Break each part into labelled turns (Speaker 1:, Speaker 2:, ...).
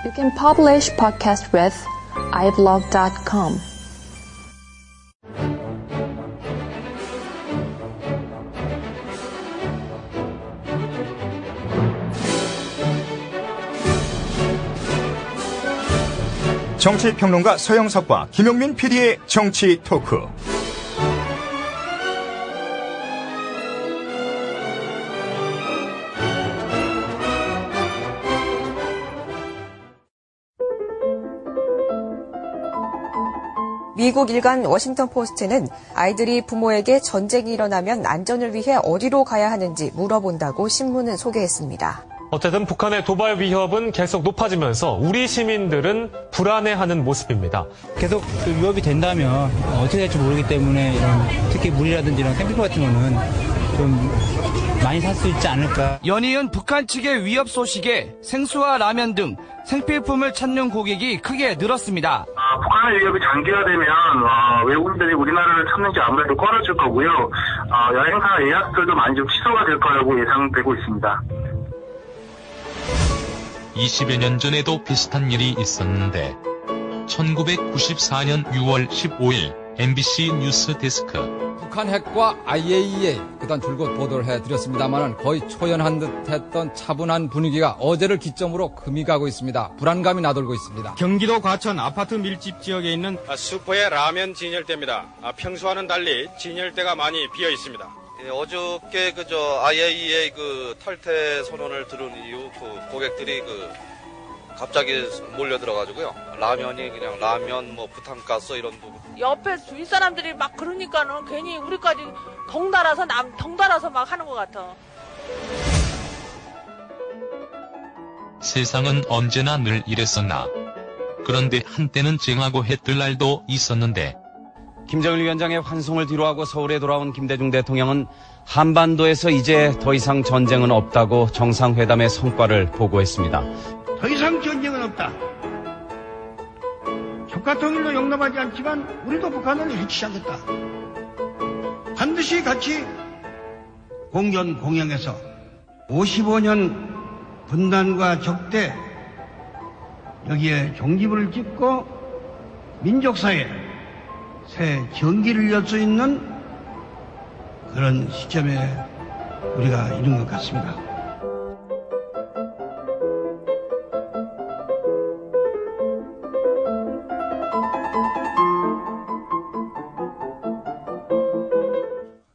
Speaker 1: You can publish podcast with iblog.com.
Speaker 2: 정치평론가 서영석과 김용민 PD의 정치 토크.
Speaker 3: 미국 일간 워싱턴 포스트는 아이들이 부모에게 전쟁이 일어나면 안전을 위해 어디로 가야 하는지 물어본다고 신문을 소개했습니다.
Speaker 4: 어쨌든 북한의 도발 위협은 계속 높아지면서 우리 시민들은 불안해하는 모습입니다.
Speaker 5: 계속 그 위협이 된다면 어떻게 될지 모르기 때문에 이런 특히 물이라든지 이런 캠핑카 같은 거는 좀 많이 살 수 있지 않을까.
Speaker 6: 연이은 북한 측의 위협 소식에 생수와 라면 등 생필품을 찾는 고객이 크게 늘었습니다.
Speaker 7: 북한의 위협이 장기화되면 외국인들이 우리나라를 찾는지 아무래도 꺼려질 거고요. 여행사 예약들도 많이 좀 취소가 될 거라고 예상되고 있습니다.
Speaker 8: 20여 년 전에도 비슷한 일이 있었는데 1994년 6월 15일 MBC 뉴스 데스크.
Speaker 9: 북한 핵과 IAEA 그동안 줄곧 보도를 해드렸습니다만 거의 초연한 듯했던 차분한 분위기가 어제를 기점으로 금이 가고 있습니다. 불안감이 나돌고 있습니다.
Speaker 10: 경기도 과천 아파트 밀집 지역에 있는
Speaker 11: 슈퍼의 라면 진열대입니다. 평소와는 달리 진열대가 많이 비어 있습니다. 어저께 IAEA 탈퇴 선언을 들은 이후 고객들이 갑자기 몰려들어가지고요. 라면이 그냥 라면, 부탄가스 이런 부분.
Speaker 12: 옆에 주위 사람들이 막 그러니까는 괜히 우리까지 덩달아서 막 하는 것 같아.
Speaker 8: 세상은 언제나 늘 이랬었나. 그런데 한때는 쟁하고 해뜰 날도 있었는데.
Speaker 13: 김정일 위원장의 환송을 뒤로하고 서울에 돌아온 김대중 대통령은 한반도에서 이제 더 이상 전쟁은 없다고 정상회담의 성과를 보고했습니다.
Speaker 14: 더 이상 전쟁은 없다. 적가통일도 용납하지 않지만 우리도 북한을 해치지 않겠다. 반드시 같이 공존 공영해서 55년 분단과 적대 여기에 종지부를 찍고 민족사회 새 전기를 열 수 있는 그런 시점에 우리가 이른 것 같습니다.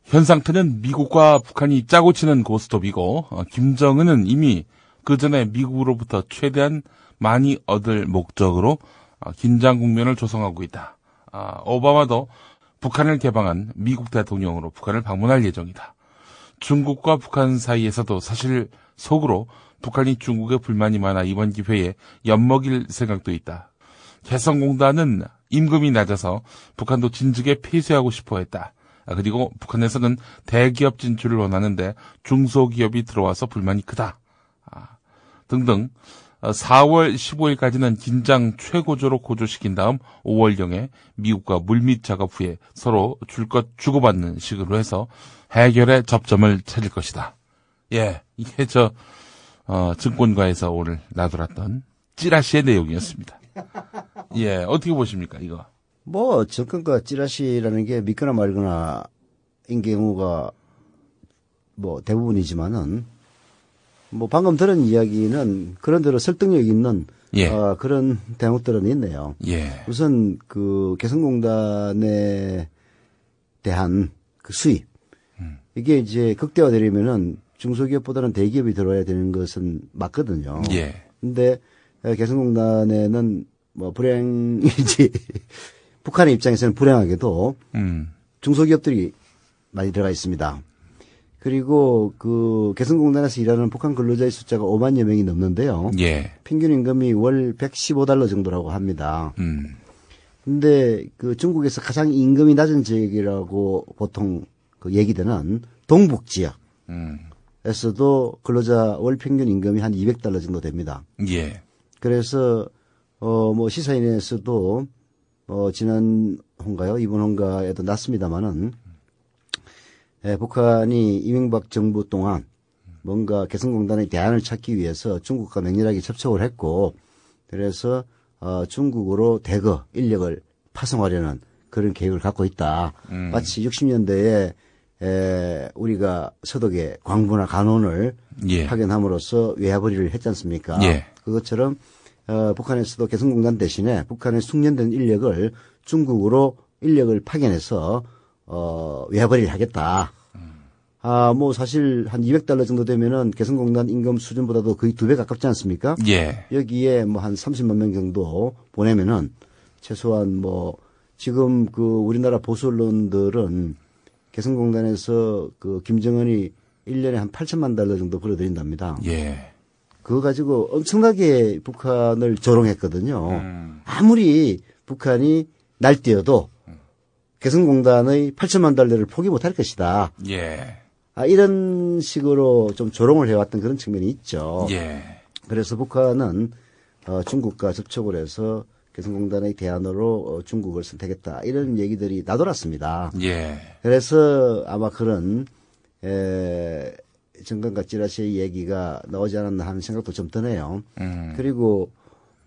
Speaker 15: 현 상태는 미국과 북한이 짜고 치는 고스톱이고 김정은은 이미 그 전에 미국으로부터 최대한 많이 얻을 목적으로 긴장 국면을 조성하고 있다. 오바마도 북한을 개방한 미국 대통령으로 북한을 방문할 예정이다. 중국과 북한 사이에서도 사실 속으로 북한이 중국에 불만이 많아 이번 기회에 엿먹일 생각도 있다. 개성공단은 임금이 낮아서 북한도 진즉에 폐쇄하고 싶어 했다. 그리고 북한에서는 대기업 진출을 원하는데 중소기업이 들어와서 불만이 크다. 등등 4월 15일까지는 긴장 최고조로 고조시킨 다음 5월경에 미국과 물밑 작업 후에 서로 줄 것 주고받는 식으로 해서 해결의 접점을 찾을 것이다. 예, 이게 증권가에서 오늘 나돌았던 찌라시의 내용이었습니다. 예, 어떻게 보십니까, 이거?
Speaker 16: 정권과 찌라시라는 게 믿거나 말거나인 경우가 대부분이지만은 방금 들은 이야기는 그런대로 설득력 있는 그런 대목들은 있네요.
Speaker 15: 예.
Speaker 16: 우선 개성공단에 대한 수입 이게 이제 극대화되려면은 중소기업보다는 대기업이 들어와야 되는 것은 맞거든요.
Speaker 15: 예.
Speaker 16: 근데 개성공단에는 불행이지 북한의 입장에서는 불행하게도 중소기업들이 많이 들어가 있습니다. 그리고 개성공단에서 일하는 북한 근로자의 숫자가 5만여 명이 넘는데요.
Speaker 15: 예.
Speaker 16: 평균 임금이 월 $115 정도라고 합니다. 근데 중국에서 가장 임금이 낮은 지역이라고 보통 얘기되는 동북 지역에서도 근로자 월 평균 임금이 한 $200 정도 됩니다.
Speaker 15: 예.
Speaker 16: 그래서 시사인에서도 지난 hon가요? 이번 hon가에도 났습니다만은 북한이 이명박 정부 동안 뭔가 개성공단의 대안을 찾기 위해서 중국과 맹렬하게 접촉을 했고 그래서 중국으로 대거 인력을 파송하려는 그런 계획을 갖고 있다. 마치 60년대에 우리가 서독에 광부나 간원을
Speaker 15: 예.
Speaker 16: 파견함으로써 외화벌이를 했지 않습니까?
Speaker 15: 예.
Speaker 16: 그것처럼 북한에서도 개성공단 대신에 북한의 숙련된 인력을 중국으로 인력을 파견해서 외화벌이를 하겠다. 뭐 사실 한 $200 정도 되면은 개성공단 임금 수준보다도 거의 2배 가깝지 않습니까?
Speaker 15: 예.
Speaker 16: 여기에 뭐 한 30만 명 정도 보내면은 최소한 뭐 지금 그 우리나라 보수 언론들은 개성공단에서 그 김정은이 1년에 한 $8천만 정도 벌어들인답니다.
Speaker 15: 예.
Speaker 16: 그거 가지고 엄청나게 북한을 조롱했거든요. 아무리 북한이 날뛰어도 개성공단의 $8천만 포기 못할 것이다.
Speaker 15: 예.
Speaker 16: 이런 식으로 좀 조롱을 해왔던 그런 측면이 있죠.
Speaker 15: 예.
Speaker 16: 그래서 북한은 중국과 접촉을 해서 개성공단의 대안으로 중국을 선택했다. 이런 얘기들이 나돌았습니다.
Speaker 15: 예.
Speaker 16: 그래서 아마 그런 정강과 찌라시의 얘기가 나오지 않았나 하는 생각도 좀 드네요. 그리고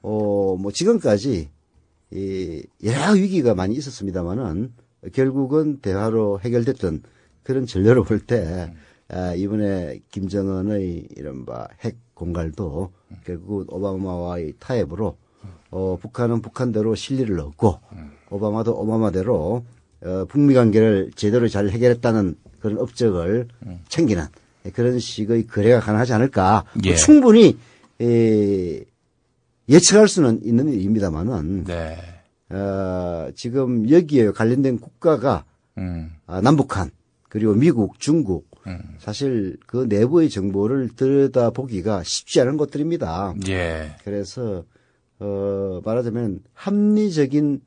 Speaker 16: 뭐 지금까지 여러 위기가 많이 있었습니다만은 결국은 대화로 해결됐던 그런 전례로 볼 때 이번에 김정은의 이른바 핵 공갈도 결국 오바마와의 타협으로 북한은 북한대로 실리를 얻고 오바마도 오바마대로 북미 관계를 제대로 잘 해결했다는 그런 업적을 챙기는 그런 식의 거래가 가능하지 않을까.
Speaker 15: 예.
Speaker 16: 충분히 예측할 수는 있는 일입니다만은
Speaker 15: 네.
Speaker 16: 지금 여기에 관련된 국가가 남북한 그리고 미국, 중국 사실 그 내부의 정보를 들여다보기가 쉽지 않은 것들입니다.
Speaker 15: 예.
Speaker 16: 그래서 말하자면 합리적인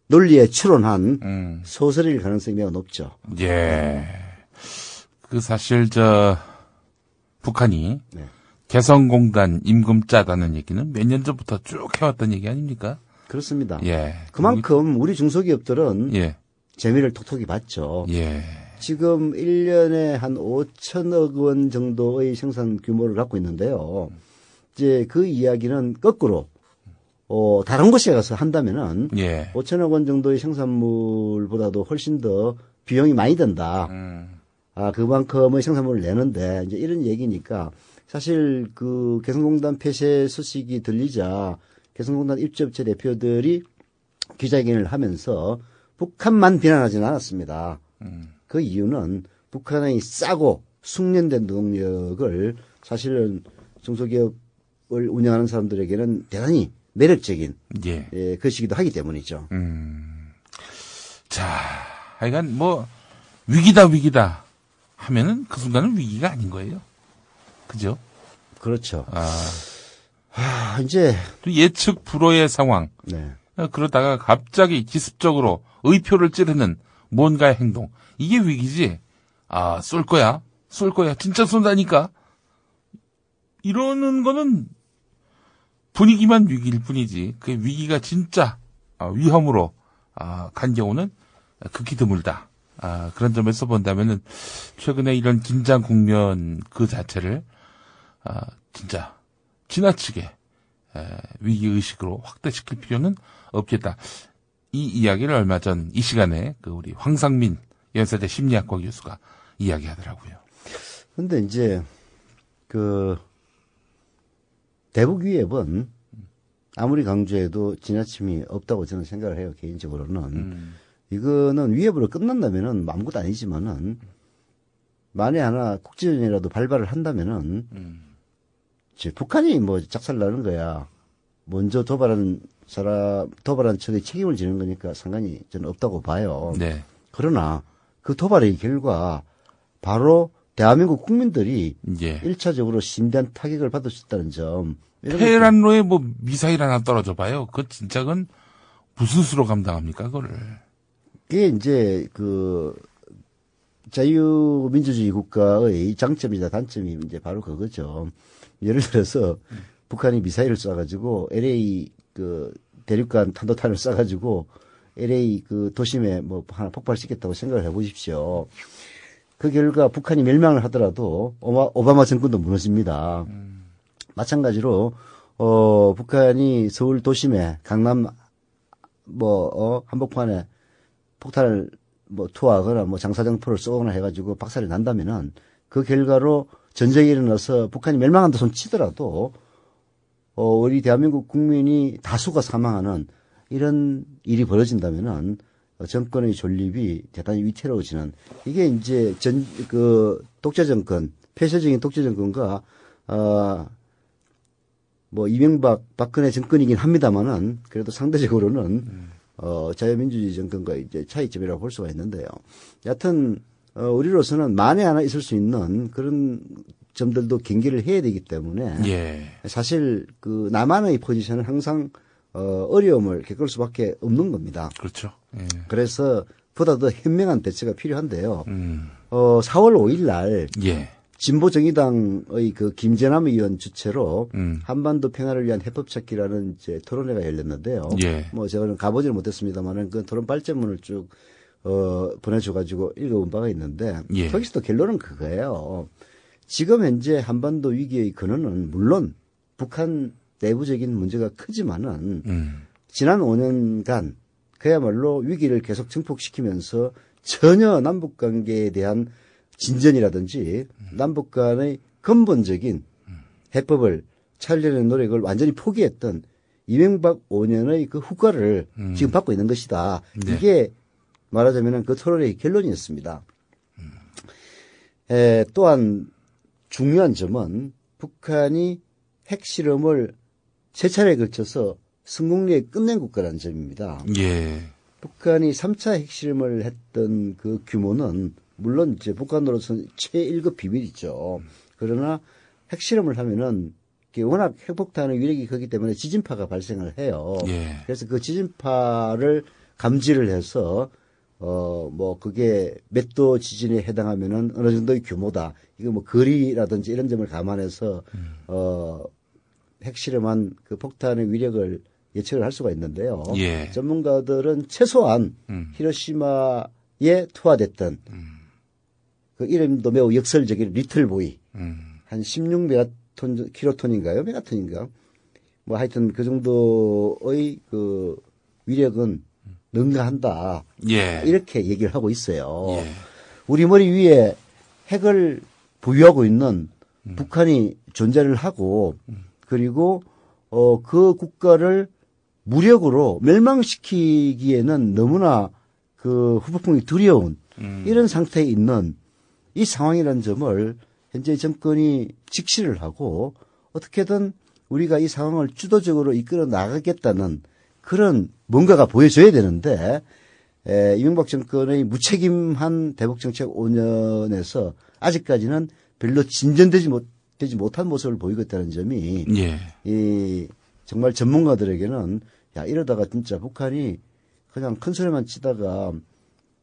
Speaker 16: 논리에 추론한 소설일 가능성이 매우 높죠.
Speaker 15: 예. 그 사실 북한이
Speaker 16: 네.
Speaker 15: 개성공단 임금 짜다는 얘기는 몇 년 전부터 쭉 해왔던 얘기 아닙니까?
Speaker 16: 그렇습니다.
Speaker 15: 예.
Speaker 16: 그만큼 우리 중소기업들은
Speaker 15: 예.
Speaker 16: 재미를 톡톡히 봤죠.
Speaker 15: 예.
Speaker 16: 지금 1년에 한 5천억 원 정도의 생산 규모를 갖고 있는데요. 이제 그 이야기는 거꾸로 다른 곳에 가서 한다면은
Speaker 15: 예.
Speaker 16: 5천억 원 정도의 생산물보다도 훨씬 더 비용이 많이 든다. 그만큼의 생산물을 내는데 이제 이런 얘기니까 사실 그 개성공단 폐쇄 소식이 들리자 개성공단 입주업체 대표들이 기자회견을 하면서 북한만 비난하지는 않았습니다. 그 이유는 북한의 싸고 숙련된 노동력을 사실은 중소기업을 운영하는 사람들에게는 대단히 매력적인
Speaker 15: 예.
Speaker 16: 것이기도 하기 때문이죠.
Speaker 15: 자, 하여간 뭐 위기다 하면은 그 순간은 위기가 아닌 거예요. 그죠?
Speaker 16: 그렇죠. 이제
Speaker 15: 예측 불허의 상황.
Speaker 16: 네.
Speaker 15: 그러다가 갑자기 기습적으로 의표를 찌르는 뭔가의 행동. 이게 위기지. 쏠 거야. 진짜 쏜다니까. 이러는 거는 분위기만 위기일 뿐이지. 그 위기가 진짜 위험으로 간 경우는 극히 드물다. 그런 점에서 본다면은 최근에 이런 긴장 국면 그 자체를 진짜 지나치게 위기의식으로 확대시킬 필요는 없겠다. 이 이야기를 얼마 전 이 시간에 그 우리 황상민 연세대 심리학과 교수가 이야기하더라고요.
Speaker 16: 근데 이제 그 대북 위협은 아무리 강조해도 지나침이 없다고 저는 생각을 해요. 개인적으로는. 이거는 위협으로 끝난다면은 아무것도 아니지만은 만에 하나 국지전이라도 발발을 한다면은 북한이 뭐 작살나는 거야. 먼저 도발한 척의 책임을 지는 거니까 상관이 저는 없다고 봐요.
Speaker 15: 네.
Speaker 16: 그러나 그 도발의 결과 바로 대한민국 국민들이
Speaker 15: 예.
Speaker 16: 1차적으로 심대한 타격을 받을 수 있다는 점.
Speaker 15: 테헤란로에 뭐 미사일 하나 떨어져 봐요. 그 진짜 그건 무슨 수로 감당합니까, 그거를.
Speaker 16: 그게 이제 그 자유민주주의 국가의 장점이자 단점이 이제 바로 그거죠. 예를 들어서 북한이 미사일을 쏴가지고 LA 그 대륙간 탄도탄을 쏴가지고 LA 그 도심에 뭐 하나 폭발시켰다고 생각을 해보십시오. 그 결과 북한이 멸망을 하더라도 오바마 정권도 무너집니다. 마찬가지로 북한이 서울 도심에 강남 한복판에 폭탄을 투하하거나 장사정포를 쏘거나 해가지고 박살이 난다면은 그 결과로 전쟁이 일어나서 북한이 멸망한다 손 치더라도 우리 대한민국 국민이 다수가 사망하는 이런 일이 벌어진다면은 정권의 존립이 대단히 위태로워지는 이게 이제 독재 정권, 폐쇄적인 독재 정권과 이명박, 박근혜 정권이긴 합니다만은 그래도 상대적으로는 자유민주주의 정권과 이제 차이점이라고 볼 수가 있는데요. 여하튼 우리로서는 만에 하나 있을 수 있는 그런 점들도 경계를 해야 되기 때문에
Speaker 15: 예.
Speaker 16: 사실 그 남한의 포지션은 항상 어려움을 겪을 수밖에 없는 겁니다.
Speaker 15: 그렇죠. 예.
Speaker 16: 그래서 보다 더 현명한 대처가 필요한데요. 4월 5일 날
Speaker 15: 예.
Speaker 16: 진보정의당의 그 김재남 의원 주최로 한반도 평화를 위한 해법 찾기라는 이제 토론회가 열렸는데요.
Speaker 15: 예.
Speaker 16: 제가는 가보지는 못했습니다만은 그 토론 발제문을 쭉 보내줘가지고 읽어본 바가 있는데
Speaker 15: 예.
Speaker 16: 거기서도 결론은 그거예요. 지금 현재 한반도 위기의 근원은 물론 북한 내부적인 문제가 크지만은 지난 5년간 그야말로 위기를 계속 증폭시키면서 전혀 남북 관계에 대한 진전이라든지 남북 간의 근본적인 해법을 찾으려는 노력을 완전히 포기했던 이명박 5년의 그 후과를 지금 받고 있는 것이다.
Speaker 15: 네.
Speaker 16: 이게 말하자면 그 토론의 결론이었습니다. 또한 중요한 점은 북한이 핵실험을 세 차례에 걸쳐서 성공리에 끝낸 국가라는 점입니다.
Speaker 15: 예.
Speaker 16: 북한이 3차 핵실험을 했던 그 규모는 물론 이제 북한으로서는 최1급 비밀이죠. 그러나 핵실험을 하면은 워낙 핵폭탄의 위력이 크기 때문에 지진파가 발생을 해요.
Speaker 15: 예.
Speaker 16: 그래서 그 지진파를 감지를 해서 그게 몇 도 지진에 해당하면은 어느 정도의 규모다. 이거 거리라든지 이런 점을 감안해서 핵실험한 그 폭탄의 위력을 예측을 할 수가 있는데요.
Speaker 15: 예.
Speaker 16: 전문가들은 최소한 히로시마에 투하됐던 그 이름도 매우 역설적인 리틀보이 한 16킬로톤인가요? 메가톤인가? 하여튼 그 정도의 그 위력은 능가한다.
Speaker 15: 예.
Speaker 16: 이렇게 얘기를 하고 있어요.
Speaker 15: 예.
Speaker 16: 우리 머리 위에 핵을 보유하고 있는 북한이 존재를 하고 그리고 그 국가를 무력으로 멸망시키기에는 너무나 그 후폭풍이 두려운 이런 상태에 있는 이 상황이라는 점을 현재 정권이 직시를 하고 어떻게든 우리가 이 상황을 주도적으로 이끌어 나가겠다는 그런 뭔가가 보여줘야 되는데 이명박 정권의 무책임한 대북정책 5년에서 아직까지는 별로 진전되지 못한 모습을 보이고 있다는 점이
Speaker 15: 예.
Speaker 16: 정말 전문가들에게는 이러다가 진짜 북한이 그냥 큰 소리만 치다가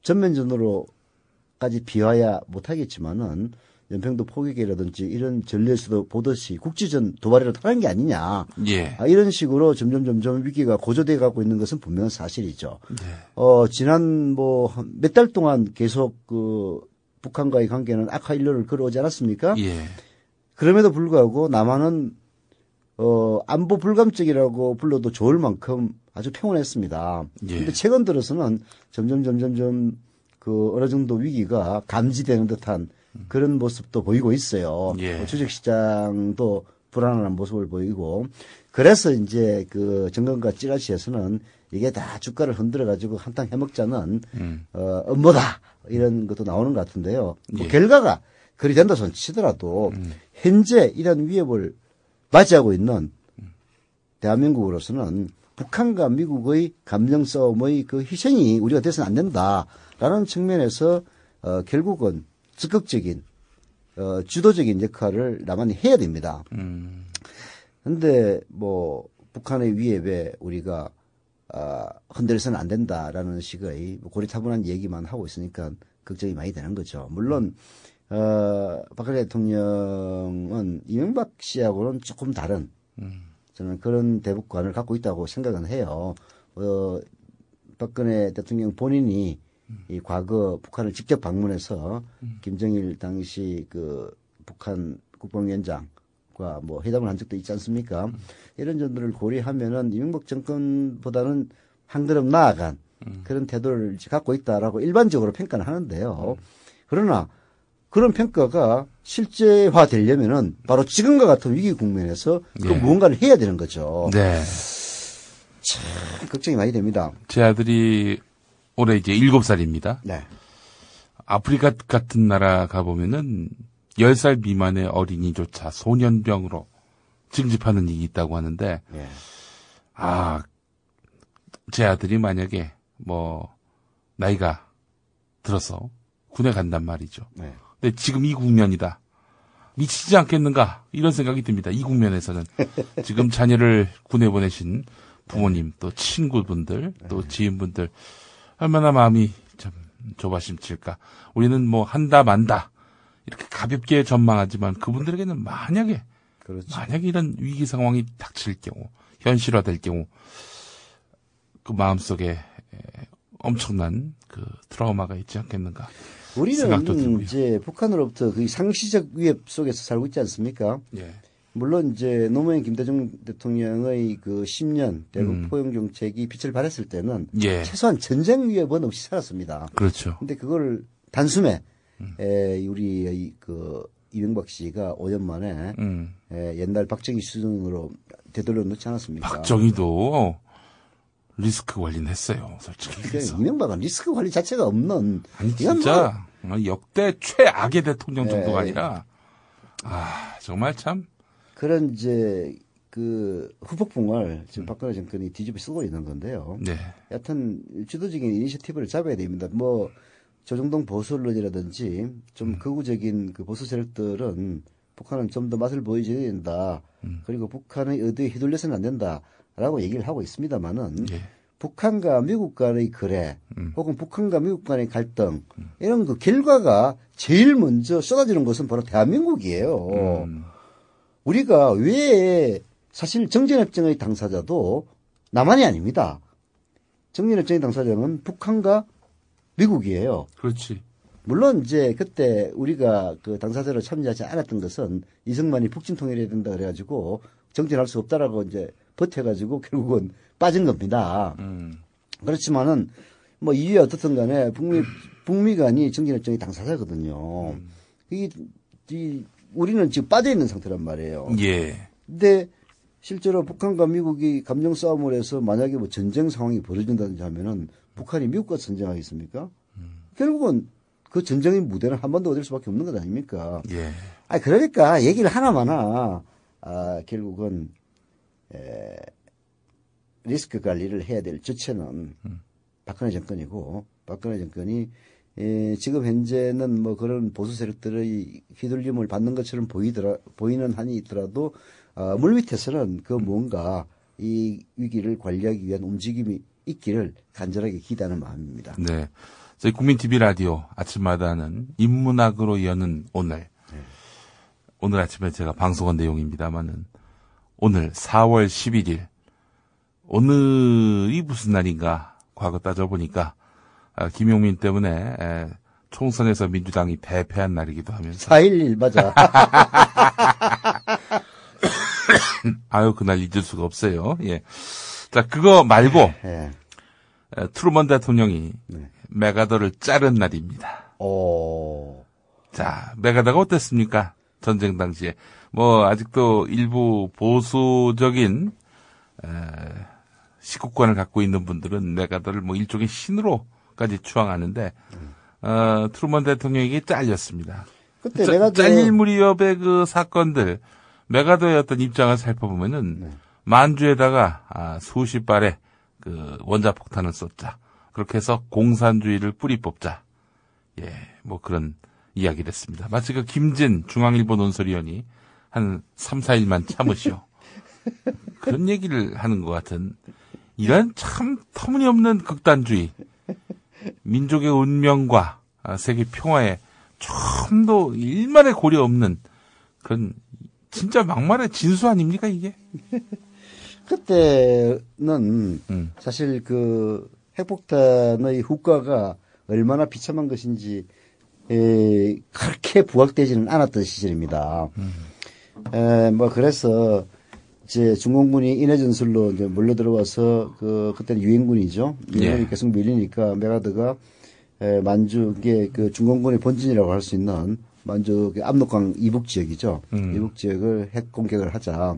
Speaker 16: 전면전으로까지 비화야 못하겠지만은 연평도 포격이라든지 이런 전례에서도 보듯이 국지전 도발이라도 하는 게 아니냐.
Speaker 15: 예.
Speaker 16: 이런 식으로 점점 위기가 고조돼 가고 있는 것은 분명한 사실이죠.
Speaker 15: 네.
Speaker 16: 지난 몇 달 동안 계속 그 북한과의 관계는 악화 일로를 걸어오지 않았습니까?
Speaker 15: 예.
Speaker 16: 그럼에도 불구하고 남한은 안보 불감증이라고 불러도 좋을 만큼 아주 평온했습니다. 그런데
Speaker 15: 예.
Speaker 16: 최근 들어서는 점점 그 어느 정도 위기가 감지되는 듯한 그런 모습도 보이고 있어요.
Speaker 15: 예.
Speaker 16: 주식시장도 불안한 모습을 보이고 그래서 이제 그 정권과 찌라시에서는 이게 다 주가를 흔들어 가지고 한탕 해먹자는 음모다 이런 것도 나오는 것 같은데요.
Speaker 15: 예.
Speaker 16: 결과가 그리 된다 손 치더라도 현재 이런 위협을 맞이하고 있는 대한민국으로서는 북한과 미국의 감정 싸움의 그 희생이 우리가 돼서는 안 된다라는 측면에서 결국은 적극적인 주도적인 역할을 남한이 해야 됩니다. 그런데 북한의 위협에 우리가 흔들려서는 안 된다라는 식의 고리타분한 얘기만 하고 있으니까 걱정이 많이 되는 거죠. 물론 박근혜 대통령은 이명박 씨하고는 조금 다른 저는 그런 대북관을 갖고 있다고 생각은 해요. 박근혜 대통령 본인이 이 과거 북한을 직접 방문해서 김정일 당시 그 북한 국방위원장 정권과 뭐 회담을 한 적도 있지 않습니까? 이런 점들을 고려하면은 이명박 정권보다는 한 걸음 나아간 그런 태도를 갖고 있다라고 일반적으로 평가는 하는데요. 그러나 그런 평가가 실제화되려면은 바로 지금과 같은 위기 국면에서 그 무언가를 해야 되는 거죠.
Speaker 15: 네.
Speaker 16: 참 걱정이 많이 됩니다.
Speaker 15: 제 아들이 올해 이제 7살입니다.
Speaker 16: 네.
Speaker 15: 아프리카 같은 나라 가보면은 10살 미만의 어린이조차 소년병으로 징집하는 일이 있다고 하는데, 제 아들이 만약에 나이가 들어서 군에 간단 말이죠.
Speaker 16: 네.
Speaker 15: 근데 지금 이 국면이다. 미치지 않겠는가? 이런 생각이 듭니다. 이 국면에서는. 지금 자녀를 군에 보내신 부모님, 또 친구분들, 또 지인분들, 얼마나 마음이 참 조바심칠까. 우리는 한다 만다. 이렇게 가볍게 전망하지만 그분들에게는 만약에 이런 위기 상황이 닥칠 경우, 현실화될 경우, 그 마음속에 엄청난 그 트라우마가 있지 않겠는가.
Speaker 16: 우리는 이제 북한으로부터 그 상시적 위협 속에서 살고 있지 않습니까?
Speaker 15: 예.
Speaker 16: 물론 이제 노무현 김대중 대통령의 그 10년 대북 포용 정책이 빛을 발했을 때는 최소한 전쟁 위협은 없이 살았습니다.
Speaker 15: 그렇죠.
Speaker 16: 근데 그걸 단숨에 우리 그 이명박 씨가 5년 만에 옛날 박정희 수준으로 되돌려 놓지 않았습니까?
Speaker 15: 박정희도 리스크 관리는 했어요, 솔직히.
Speaker 16: 그러니까 이명박은 리스크 관리 자체가 없는.
Speaker 15: 아니, 진짜 역대 최악의 대통령 정도가 아니라, 정말 참.
Speaker 16: 그런 이제 그 후폭풍을 지금 박근혜 정권이 뒤집어 쓰고 있는 건데요.
Speaker 15: 네.
Speaker 16: 여하튼 주도적인 이니셔티브를 잡아야 됩니다. 조정동 보수 언론이라든지 좀 극우적인 그 보수 세력들은 북한은 좀 더 맛을 보여줘야 된다. 그리고 북한의 의도에 휘둘려서는 안 된다라고 얘기를 하고 있습니다만은 북한과 미국 간의 거래 혹은 북한과 미국 간의 갈등 이런 그 결과가 제일 먼저 쏟아지는 것은 바로 대한민국이에요. 우리가 왜 사실 정전협정의 당사자도 남한이 아닙니다. 정전협정의 당사자는 북한과 미국이에요.
Speaker 15: 그렇지.
Speaker 16: 물론 이제 그때 우리가 그 당사자로 참여하지 않았던 것은 이승만이 북진 통일해야 된다 그래가지고 정전할 수 없다라고 이제 버텨가지고 결국은 빠진 겁니다. 그렇지만은 이유에 어떻든 간에 북미 간이 정전협정의 당사자거든요. 우리는 지금 빠져 있는 상태란 말이에요.
Speaker 15: 예.
Speaker 16: 근데 실제로 북한과 미국이 감정 싸움을 해서 만약에 전쟁 상황이 벌어진다든지 하면은 북한이 미국과 전쟁하겠습니까? 결국은 그 전쟁의 무대는 한반도가 될 수밖에 없는 것 아닙니까?
Speaker 15: 예.
Speaker 16: 그러니까 얘기를 하나마나 결국은 리스크 관리를 해야 될 주체는 박근혜 정권이고 박근혜 정권이 지금 현재는 그런 보수 세력들의 휘둘림을 받는 것처럼 보이는 한이 있더라도 물밑에서는 그 뭔가 이 위기를 관리하기 위한 움직임이 있기를 간절하게 기대하는 마음입니다.
Speaker 15: 네. 저희 국민TV 라디오 아침마다 하는 인문학으로 여는 오늘. 오늘 아침에 제가 방송한 내용입니다만은 오늘 4월 11일. 오늘이 무슨 날인가 과거 따져보니까 김용민 때문에 총선에서 민주당이 패배한 날이기도 하면서
Speaker 16: 4.11 맞아.
Speaker 15: 아유 그날 잊을 수가 없어요. 예. 자 그거 말고 트루먼 대통령이 메가더를 자른 날입니다. 자 메가더가 어땠습니까? 전쟁 당시에 아직도 일부 보수적인 식구권을 갖고 있는 분들은 메가더를 일종의 신으로까지 추앙하는데 트루먼 대통령에게 잘렸습니다.
Speaker 16: 그때 메가더
Speaker 15: 잘릴 무렵의 그 사건들 메가더의 어떤 입장을 살펴보면은 만주에다가 수십 발의 그 원자폭탄을 쏟자. 그렇게 해서 공산주의를 뿌리 뽑자. 예, 그런 이야기를 했습니다. 마치 그 김진 중앙일보 논설위원이 한 3, 4일만 참으시오. 그런 얘기를 하는 것 같은 이런 참 터무니없는 극단주의. 민족의 운명과 세계 평화에 좀도 일만의 고려 없는 그런 진짜 막말의 진수 아닙니까 이게?
Speaker 16: 그때는 사실 그 핵폭탄의 후과가 얼마나 비참한 것인지 그렇게 부각되지는 않았던 시절입니다. 그래서 이제 중공군이 인해 전술로 이제 몰려 들어와서 그때는 유엔군이죠. 유엔군이 계속 밀리니까 메가드가 만주의 그 중공군의 본진이라고 할 수 있는 만주 압록강 이북 지역이죠. 이북 지역을 핵 공격을 하자.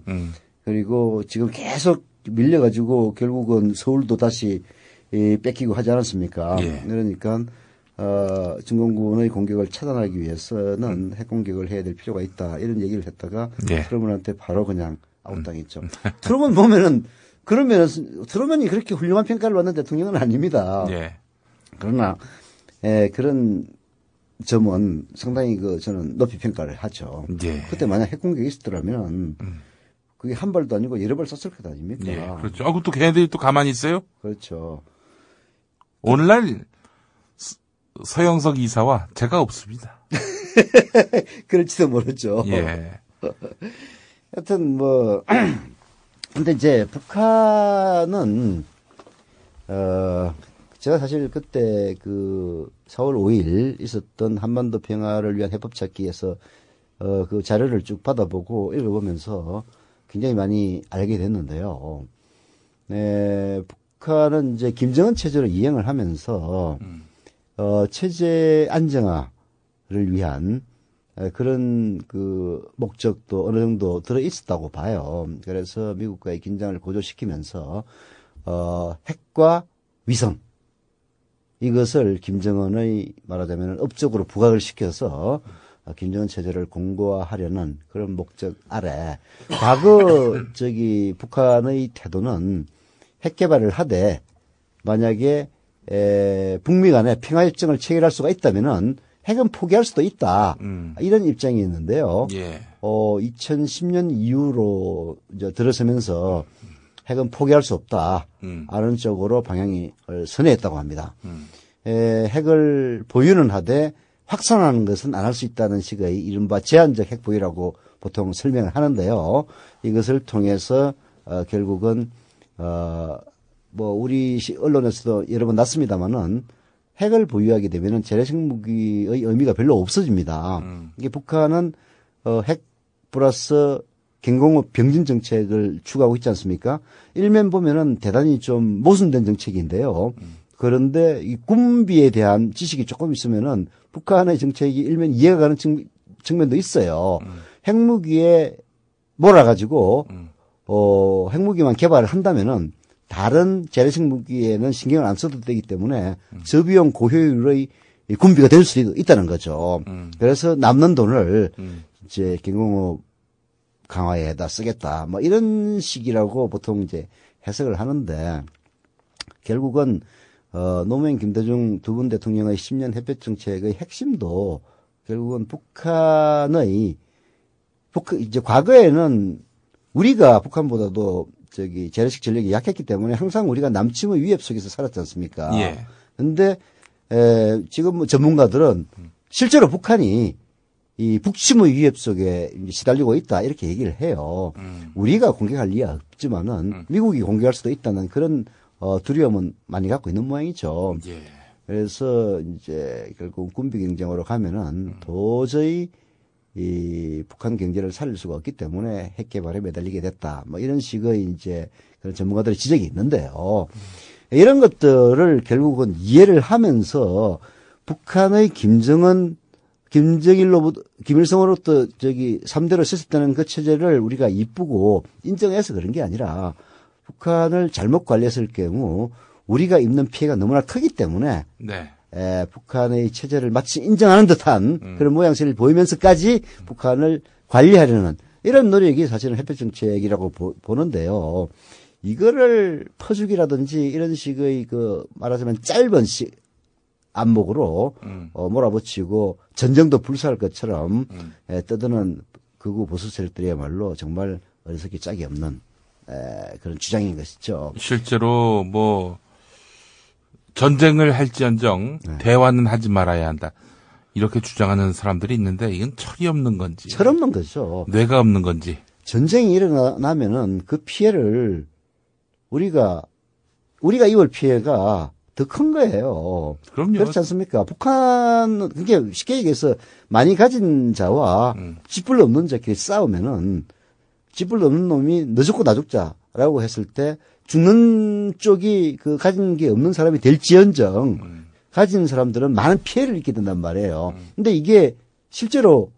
Speaker 16: 그리고 지금 계속 밀려가지고 결국은 서울도 다시 뺏기고 하지 않았습니까? 그러니까 중공군의 공격을 차단하기 위해서는 핵 공격을 해야 될 필요가 있다. 이런 얘기를 했다가 트루먼한테 바로 그냥 아웃당했죠. 트루먼 보면은 트루먼이 그렇게 훌륭한 평가를 받는 대통령은 아닙니다. 그러나 그런 점은 상당히 저는 높이 평가를 하죠. 그때 만약 핵 공격이 있었더라면 그게 한 발도 아니고 여러 발 쐈을 것 아닙니까?
Speaker 15: 그렇죠. 그것도 걔네들이 또 가만히 있어요?
Speaker 16: 그렇죠.
Speaker 15: 오늘날 서영석 이사와 제가 없습니다.
Speaker 16: 그럴지도 모르죠. 하여튼 근데 이제 북한은 제가 사실 그때 4월 5일 있었던 한반도 평화를 위한 해법 찾기에서 그 자료를 쭉 받아보고 읽어보면서 굉장히 많이 알게 됐는데요. 북한은 이제 김정은 체제를 이행을 하면서 체제 안정화를 위한 그런 목적도 어느 정도 들어 있었다고 봐요. 그래서 미국과의 긴장을 고조시키면서 핵과 위성 이것을 김정은의 말하자면 업적으로 부각을 시켜서 김정은 체제를 공고화하려는 그런 목적 아래 과거 북한의 태도는 핵 개발을 하되 만약에 북미 간에 평화협정을 체결할 수가 있다면은 핵은 포기할 수도 있다. 이런 입장이었는데요. 2010년 이후로 이제 들어서면서 핵은 포기할 수 없다. 하는 쪽으로 방향을 선회했다고 합니다. 핵을 보유는 하되 확산하는 것은 안 할 수 있다는 식의 이른바 제한적 핵 보유라고 보통 설명을 하는데요. 이것을 통해서 결국은 우리 언론에서도 여러 번 났습니다만은 핵을 보유하게 되면은 재래식 무기의 의미가 별로 없어집니다. 이게 북한은 핵 플러스 경공업 병진 정책을 추구하고 있지 않습니까? 일면 보면은 대단히 좀 모순된 정책인데요. 그런데 이 군비에 대한 지식이 조금 있으면은 북한의 정책이 일면 이해가 가는 측면도 있어요. 핵무기에 몰아가지고 핵무기만 개발을 한다면은 다른 재래식 무기에는 신경을 안 써도 되기 때문에 저비용 고효율의 군비가 될 수도 있다는 거죠. 그래서 남는 돈을 이제 경공업 강화에다 쓰겠다. 이런 식이라고 보통 이제 해석을 하는데 결국은 노무현 김대중 두 분 대통령의 10년 햇볕 정책의 핵심도 결국은 이제 과거에는 우리가 북한보다도 재래식 전력이 약했기 때문에 항상 우리가 남침의 위협 속에서 살았지 않습니까? 근데 지금 전문가들은 실제로 북한이 이 북침의 위협 속에 시달리고 있다 이렇게 얘기를 해요. 우리가 공격할 리가 없지만은 미국이 공격할 수도 있다는 그런 두려움은 많이 갖고 있는 모양이죠. 그래서 이제 결국 군비 경쟁으로 가면은 도저히 이 북한 경제를 살릴 수가 없기 때문에 핵 개발에 매달리게 됐다. 이런 식의 이제 그런 전문가들의 지적이 있는데요. 이런 것들을 결국은 이해를 하면서 북한의 김일성으로부터 3대로 썼었다는 그 체제를 우리가 이쁘고 인정해서 그런 게 아니라 북한을 잘못 관리했을 경우 우리가 입는 피해가 너무나 크기 때문에 북한의 체제를 마치 인정하는 듯한 그런 모양새를 보이면서까지 북한을 관리하려는 이런 노력이 사실은 햇볕 정책이라고 보는데요. 이거를 퍼주기라든지 이런 식의 말하자면 짧은 안목으로 몰아붙이고 전쟁도 불사할 것처럼 떠드는 극우 보수 세력들이야말로 정말 어리석기 짝이 없는 그런 주장인 것이죠.
Speaker 15: 실제로 전쟁을 할지언정 대화는 하지 말아야 한다. 이렇게 주장하는 사람들이 있는데 이건 철이 없는 건지.
Speaker 16: 철없는 거죠.
Speaker 15: 뇌가 없는 건지.
Speaker 16: 전쟁이 일어나면은 그 피해를 우리가 입을 피해가 더 큰 거예요.
Speaker 15: 그럼요.
Speaker 16: 그렇지 않습니까? 북한은 그게 쉽게 얘기해서 많이 가진 자와 쥐뿔 없는 자끼리 싸우면은 쥐뿔 없는 놈이 너 죽고 나 죽자라고 했을 때 죽는 쪽이 그 가진 게 없는 사람이 될지언정 가진 사람들은 많은 피해를 입게 된단 말이에요. 근데 이게 실제로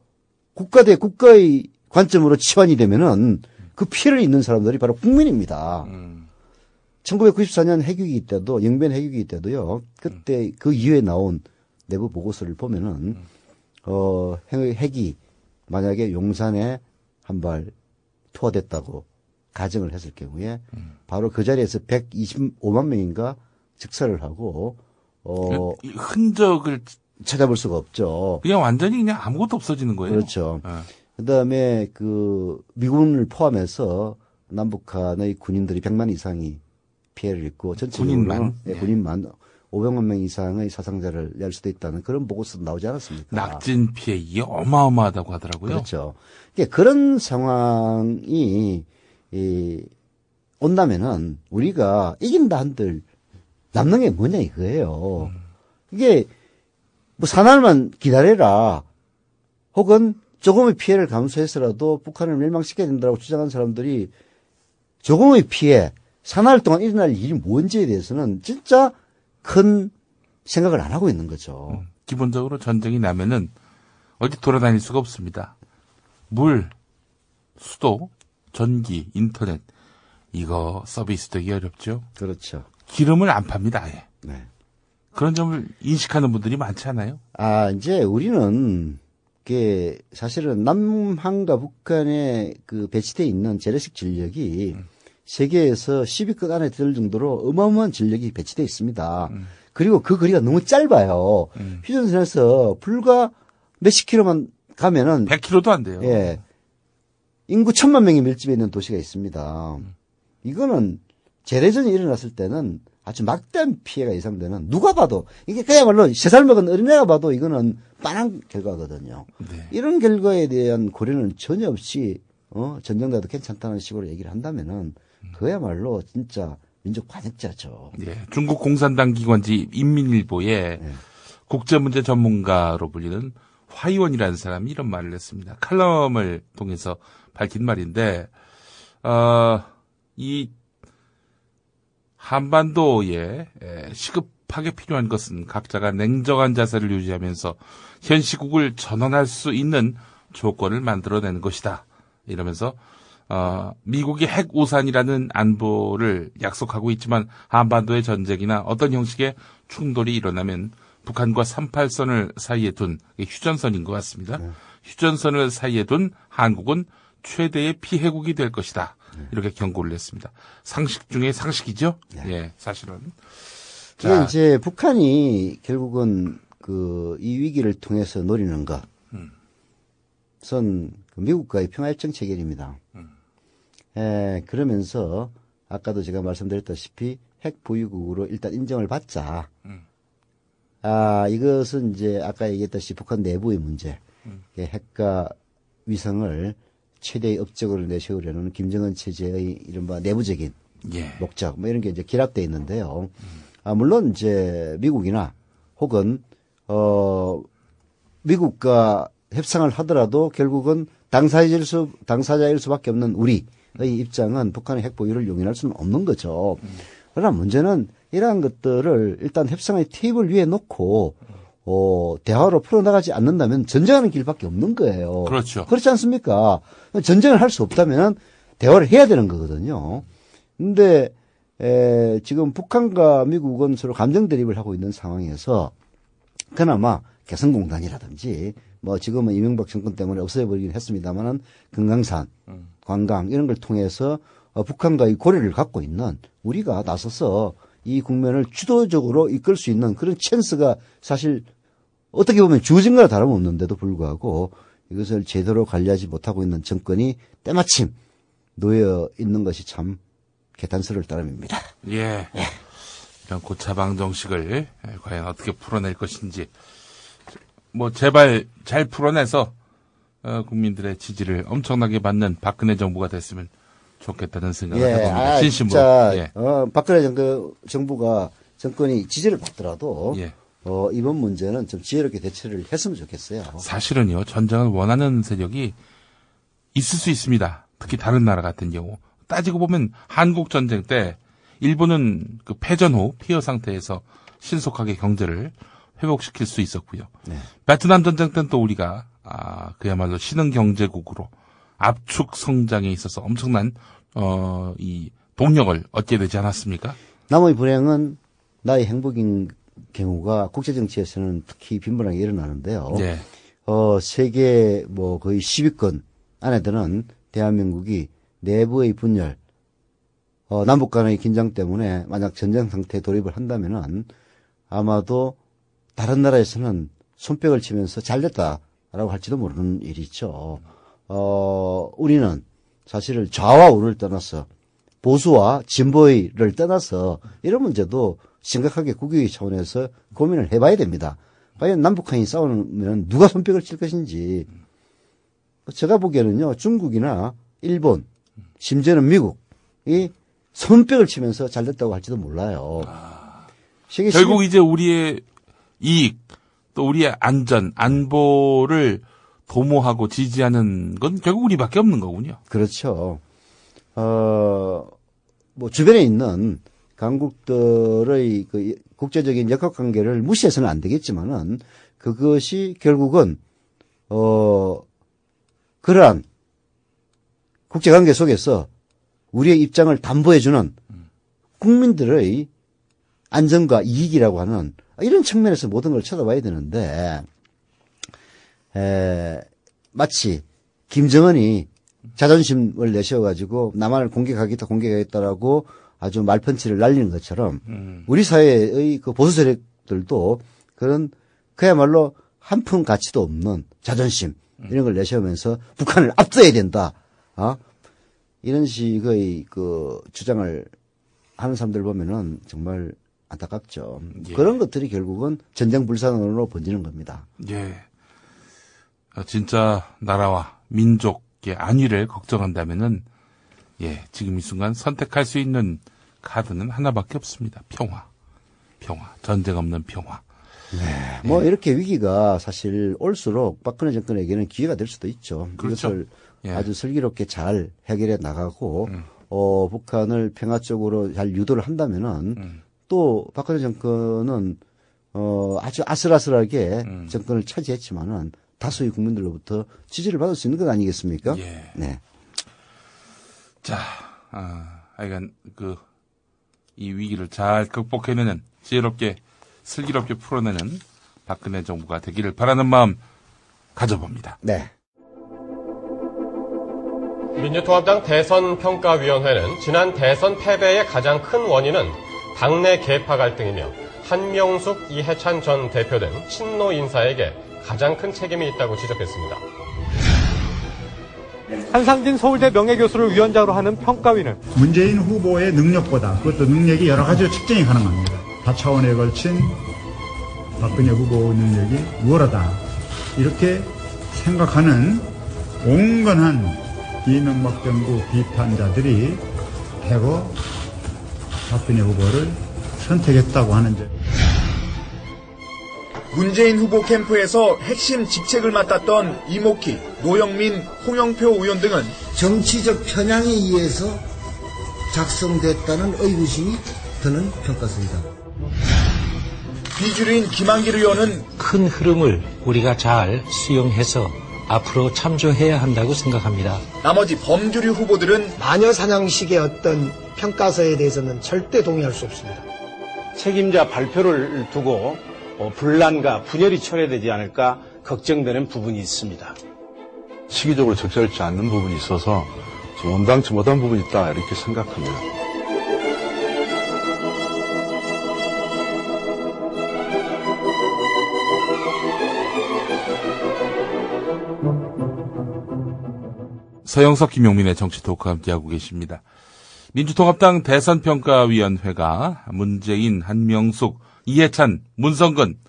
Speaker 16: 국가 대 국가의 관점으로 치환이 되면은 그 피해를 입는 사람들이 바로 국민입니다. 1994년 핵위기 때도, 영변 핵위기 때도요, 그때 그 이후에 나온 내부 보고서를 보면은, 핵이 만약에 용산에 한 발 투하됐다고 가정을 했을 경우에, 바로 그 자리에서 125만 명인가 즉사를 하고,
Speaker 15: 흔적을
Speaker 16: 찾아볼 수가 없죠.
Speaker 15: 그냥 완전히 그냥 아무것도 없어지는 거예요.
Speaker 16: 그렇죠. 그 다음에 미군을 포함해서 남북한의 군인들이 100만 이상이 피해를 입고 전체적으로 군인만 500만 명 이상의 사상자를 낼 수도 있다는 그런 보고서도 나오지 않았습니까?
Speaker 15: 낙진 피해 이게 어마어마하다고 하더라고요.
Speaker 16: 그렇죠. 그러니까 그런 상황이 온다면은 우리가 이긴다 한들 남는 게 뭐냐 이거예요. 이게 뭐 사날만 기다려라 혹은 조금의 피해를 감수해서라도 북한을 멸망시켜야 된다고 주장한 사람들이 조금의 피해 사나흘 동안 일어날 일이 뭔지에 대해서는 진짜 큰 생각을 안 하고 있는 거죠.
Speaker 15: 기본적으로 전쟁이 나면은 어디 돌아다닐 수가 없습니다. 물, 수도, 전기, 인터넷 이거 서비스 되기 어렵죠.
Speaker 16: 그렇죠.
Speaker 15: 기름을 안 팝니다, 아예.
Speaker 16: 네.
Speaker 15: 그런 점을 인식하는 분들이 많지 않아요?
Speaker 16: 이제 우리는 사실은 남한과 북한에 배치되어 있는 재래식 전력이 세계에서 10위권 안에 들 정도로 어마어마한 전력이 배치되어 있습니다. 그리고 그 거리가 너무 짧아요. 휴전선에서 불과 몇십 킬로만 가면은
Speaker 15: 100킬로도 안 돼요.
Speaker 16: 예. 인구 1000만 명이 밀집해 있는 도시가 있습니다. 이거는 재래전이 일어났을 때는 아주 막대한 피해가 예상되는 누가 봐도 이게 그야말로 3살 먹은 어린애가 봐도 이거는 빤한 결과거든요.
Speaker 15: 네.
Speaker 16: 이런 결과에 대한 고려는 전혀 없이 전쟁돼도 괜찮다는 식으로 얘기를 한다면은 그야말로 진짜 민족 반역자죠.
Speaker 15: 네. 중국 공산당 기관지 인민일보에 국제문제 전문가로 불리는 화이원이라는 사람이 이런 말을 했습니다. 칼럼을 통해서 밝힌 말인데 이 한반도에 시급하게 필요한 것은 각자가 냉정한 자세를 유지하면서 현 시국을 전환할 수 있는 조건을 만들어내는 것이다. 이러면서 미국이 핵 우산이라는 안보를 약속하고 있지만 한반도의 전쟁이나 어떤 형식의 충돌이 일어나면 북한과 38선을 사이에 둔 휴전선인 것 같습니다. 휴전선을 사이에 둔 한국은 최대의 피해국이 될 것이다. 이렇게 경고를 했습니다. 상식 중에 상식이죠? 예, 사실은.
Speaker 16: 자, 이제 북한이 결국은 이 위기를 통해서 노리는 것은 미국과의 평화협정 체결입니다. 그러면서 아까도 제가 말씀드렸다시피 핵 보유국으로 일단 인정을 받자. 이것은 이제 아까 얘기했다시피 북한 내부의 문제. 핵과 위성을 최대의 업적으로 내세우려는 김정은 체제의 이른바 내부적인 목적, 이런 게 이제 결합되어 있는데요. 물론 이제 미국이나 혹은, 미국과 협상을 하더라도 결국은 당사자일 수밖에 없는 우리의 입장은 북한의 핵 보유를 용인할 수는 없는 거죠. 그러나 문제는 이러한 것들을 일단 협상의 테이블 위에 놓고, 대화로 풀어나가지 않는다면 전쟁하는 길밖에 없는 거예요.
Speaker 15: 그렇죠.
Speaker 16: 그렇지 않습니까? 전쟁을 할 수 없다면 대화를 해야 되는 거거든요. 근데, 지금 북한과 미국은 서로 감정 대립을 하고 있는 상황에서 그나마 개성공단이라든지 지금은 이명박 정권 때문에 없애버리긴 했습니다만은 금강산, 관광 이런 걸 통해서 북한과의 고려를 갖고 있는 우리가 나서서 이 국면을 주도적으로 이끌 수 있는 그런 찬스가 사실 어떻게 보면 주어진 거나 다름없는데도 불구하고 이것을 제대로 관리하지 못하고 있는 정권이 때마침 놓여 있는 것이 참 개탄스러울 따름입니다.
Speaker 15: 예. 이런 고차방 정식을 과연 어떻게 풀어낼 것인지 제발 잘 풀어내서 국민들의 지지를 엄청나게 받는 박근혜 정부가 됐으면 좋겠다는 생각을 해봅니다. 진심으로.
Speaker 16: 진짜 박근혜 정부가 정권이 지지를 받더라도
Speaker 15: 예.
Speaker 16: 이번 문제는 좀 지혜롭게 대처를 했으면 좋겠어요.
Speaker 15: 사실은요, 전쟁을 원하는 세력이 있을 수 있습니다. 특히 다른 나라 같은 경우. 따지고 보면 한국 전쟁 때 일본은 그 패전 후 피어 상태에서 신속하게 경제를 회복시킬 수 있었고요.
Speaker 16: 네.
Speaker 15: 베트남 전쟁 때는 또 우리가 그야말로 신흥 경제국으로 압축 성장에 있어서 엄청난 이 동력을 얻게 되지 않았습니까?
Speaker 16: 남의 불행은 나의 행복인 경우가 국제 정치에서는 특히 빈번하게 일어나는데요.
Speaker 15: 네.
Speaker 16: 세계 거의 10위권 안에 드는 대한민국이 내부의 분열, 남북 간의 긴장 때문에 만약 전쟁 상태에 돌입을 한다면은 아마도 다른 나라에서는 손뼉을 치면서 잘됐다라고 할지도 모르는 일이죠. 우리는 사실은 좌와 우를 떠나서 보수와 진보를 떠나서 이런 문제도 심각하게 국익 차원에서 고민을 해봐야 됩니다. 과연 남북한이 싸우면 누가 손뼉을 칠 것인지. 제가 보기에는요, 중국이나 일본, 심지어는 미국이 손뼉을 치면서 잘됐다고 할지도 몰라요.
Speaker 15: 결국 이제 우리의 이익, 또 우리의 안전, 안보를 도모하고 지지하는 건 결국 우리밖에 없는 거군요.
Speaker 16: 그렇죠. 주변에 있는 강국들의 그 국제적인 역학관계를 무시해서는 안 되겠지만은 그것이 결국은, 그러한 국제관계 속에서 우리의 입장을 담보해주는 국민들의 안전과 이익이라고 하는 이런 측면에서 모든 걸 쳐다봐야 되는데, 마치 김정은이 자존심을 내세워가지고 남한을 공격하겠다라고 아주 말펀치를 날리는 것처럼 우리 사회의 그 보수 세력들도 그런 그야말로 한 푼 가치도 없는 자존심 이런 걸 내세우면서 북한을 압도해야 된다. 이런 식의 그 주장을 하는 사람들 보면은 정말 안타깝죠.
Speaker 15: 예.
Speaker 16: 그런 것들이 결국은 전쟁 불산으로 번지는 겁니다.
Speaker 15: 예. 진짜 나라와 민족의 안위를 걱정한다면은, 예, 지금 이 순간 선택할 수 있는 카드는 하나밖에 없습니다. 평화. 전쟁 없는 평화.
Speaker 16: 네. 이렇게 위기가 사실 올수록 박근혜 정권에게는 기회가 될 수도 있죠.
Speaker 15: 그렇죠.
Speaker 16: 이것을 아주 슬기롭게 잘 해결해 나가고, 북한을 평화 쪽으로 잘 유도를 한다면은, 또 박근혜 정권은, 아주 아슬아슬하게 정권을 차지했지만은, 다수의 국민들로부터 지지를 받을 수 있는 것 아니겠습니까?
Speaker 15: 예.
Speaker 16: 네.
Speaker 15: 자, 하여간 이 위기를 잘 극복해내는, 지혜롭게, 슬기롭게 풀어내는 박근혜 정부가 되기를 바라는 마음 가져봅니다.
Speaker 16: 네.
Speaker 4: 민주통합당 대선평가위원회는 지난 대선 패배의 가장 큰 원인은 당내 계파 갈등이며 한명숙, 이해찬 전 대표 등 친노 인사에게 가장 큰 책임이 있다고 지적했습니다.
Speaker 17: 한상진 서울대 명예교수를 위원장으로 하는 평가위는
Speaker 14: 문재인 후보의 능력보다 그것도 능력이 여러 가지로 측정이 가능합니다. 다차원에 걸친 박근혜 후보 능력이 우월하다. 이렇게 생각하는 온건한 이명박 정부 비판자들이 대거 박근혜 후보를 선택했다고 하는데,
Speaker 18: 문재인 후보 캠프에서 핵심 직책을 맡았던 이목희, 노영민, 홍영표 의원 등은
Speaker 19: 정치적 편향에 의해서 작성됐다는 의구심이 드는 평가서이다.
Speaker 18: 비주류인 김한길 의원은
Speaker 20: 큰 흐름을 우리가 잘 수용해서 앞으로 참조해야 한다고 생각합니다.
Speaker 18: 나머지 범주류 후보들은
Speaker 19: 마녀사냥식의 어떤 평가서에 대해서는 절대 동의할 수 없습니다.
Speaker 21: 책임자 발표를 두고 분란과 분열이 초래되지 않을까 걱정되는 부분이 있습니다.
Speaker 22: 시기적으로 적절치 않는 부분이 있어서 좀 온당치 못한 부분이 있다 이렇게 생각합니다.
Speaker 15: 서영석, 김용민의 정치 토크 함께하고 계십니다. 민주통합당 대선평가위원회가 문재인, 한명숙, 이해찬, 문성근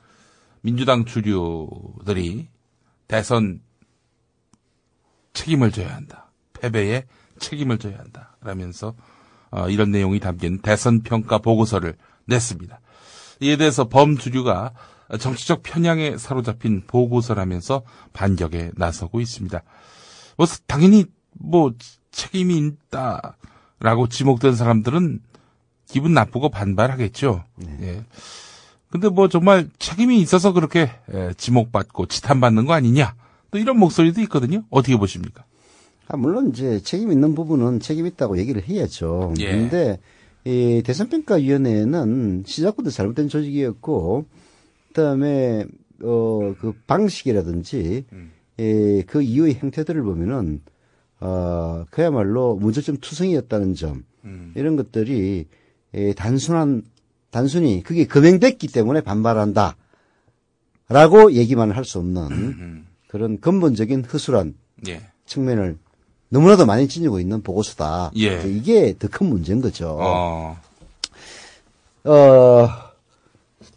Speaker 15: 민주당 주류들이 대선 책임을 져야 한다. 패배에 책임을 져야 한다. 라면서 이런 내용이 담긴 대선평가 보고서를 냈습니다. 이에 대해서 범주류가 정치적 편향에 사로잡힌 보고서라면서 반격에 나서고 있습니다. 당연히 책임이 있다라고 지목된 사람들은 기분 나쁘고 반발하겠죠. 예. 근데 정말 책임이 있어서 그렇게 지목받고 지탄받는 거 아니냐. 또 이런 목소리도 있거든요. 어떻게 보십니까?
Speaker 16: 물론 이제 책임 있는 부분은 책임 있다고 얘기를 해야죠. 그런데 이 대선평가위원회는 시작부터 잘못된 조직이었고, 그다음에 그 방식이라든지 그 이후의 행태들을 보면은 그야말로 문제점 투성이었다는 점, 이런 것들이 단순히 그게 금행됐기 때문에 반발한다 라고 얘기만 할 수 없는 그런 근본적인 허술한 측면을 너무나도 많이 지니고 있는 보고서다. 이게 더 큰 문제인 거죠.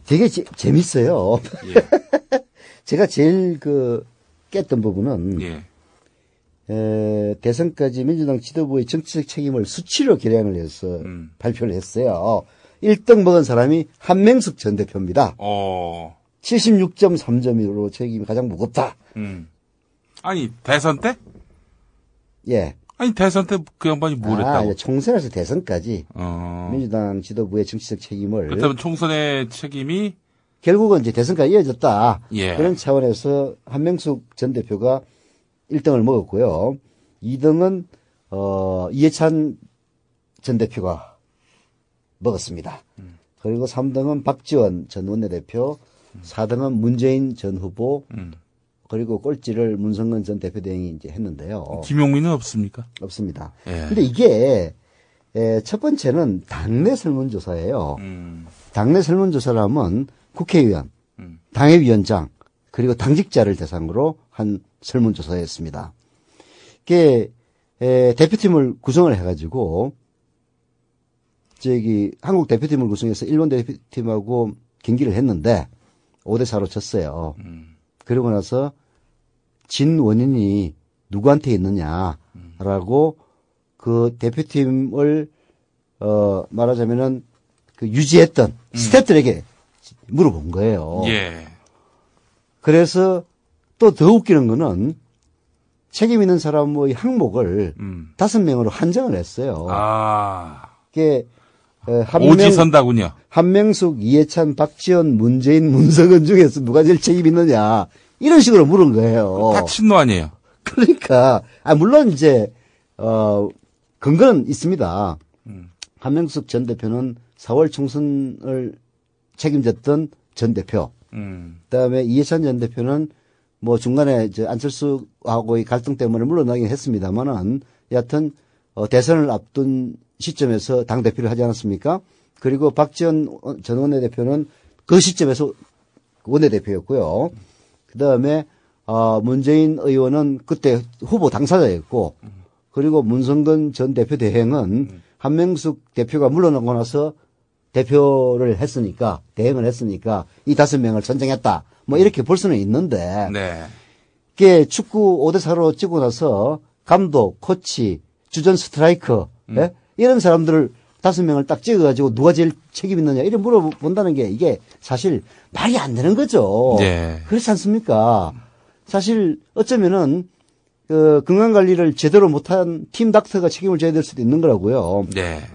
Speaker 16: 되게 재밌어요. 제가 제일 깼던 부분은 대선까지 민주당 지도부의 정치적 책임을 수치로 계량을 해서 발표를 했어요. 1등 먹은 사람이 한명숙 전 대표입니다. 76.3점으로 책임이 가장 무겁다.
Speaker 15: 아니, 대선 때?
Speaker 16: 예.
Speaker 15: 아니, 대선 때 그 양반이 뭘 했다고?
Speaker 16: 총선에서 대선까지 민주당 지도부의 정치적 책임을.
Speaker 15: 그렇다면 총선의 책임이?
Speaker 16: 결국은 이제 대선까지 이어졌다.
Speaker 15: 예.
Speaker 16: 그런 차원에서 한명숙 전 대표가 1등을 먹었고요. 2등은, 이해찬 전 대표가 먹었습니다. 그리고 3등은 박지원 전 원내대표, 4등은 문재인 전 후보, 그리고 꼴찌를 문성근 전 대표대행이 이제 했는데요.
Speaker 15: 김용민은 없습니까?
Speaker 16: 없습니다.
Speaker 15: 예.
Speaker 16: 근데 이게, 첫 번째는 당내 설문조사예요. 당내 설문조사를 하면 국회의원, 당협위원장, 그리고 당직자를 대상으로 한 설문조사였습니다. 이게, 대표팀을 구성을 해가지고, 한국 대표팀을 구성해서 일본 대표팀하고 경기를 했는데, 5대4로 졌어요. 그러고 나서, 진 원인이 누구한테 있느냐라고 그 대표팀을 말하자면은 유지했던 스태프들에게 물어본 거예요.
Speaker 15: 예.
Speaker 16: 그래서 또 더 웃기는 거는 책임 있는 사람의 항목을 5명으로 한정을 했어요. 그게
Speaker 15: 오지선다군요.
Speaker 16: 한명숙, 이해찬, 박지원, 문재인, 문성은 중에서 누가 제일 책임 있느냐 이런 식으로 물은 거예요.
Speaker 15: 다 친노 아니에요.
Speaker 16: 그러니까 물론 이제 근거는 있습니다. 한명숙 전 대표는 4월 총선을 책임졌던 전 대표. 그다음에 이해찬 전 대표는 뭐 중간에 안철수하고의 갈등 때문에 물러나긴 했습니다만은 여하튼 대선을 앞둔 시점에서 당 대표를 하지 않았습니까? 그리고 박지원 전 원내대표는 그 시점에서 원내대표였고요. 그다음에 문재인 의원은 그때 후보 당사자였고, 그리고 문성근 전 대표 대행은 한명숙 대표가 물러나고 나서 대표를 했으니까, 대행을 했으니까 이 5명을 선정했다. 뭐 이렇게 볼 수는 있는데, 이게 축구 5대4로 찍고 나서 감독, 코치, 주전 스트라이커, 이런 사람들을 5명을 딱 찍어가지고 누가 제일 책임 있느냐 이런 물어본다는 게 이게 사실 말이 안 되는 거죠. 그렇지 않습니까? 사실 어쩌면은 그 건강관리를 제대로 못한 팀 닥터가 책임을 져야 될 수도 있는 거라고요.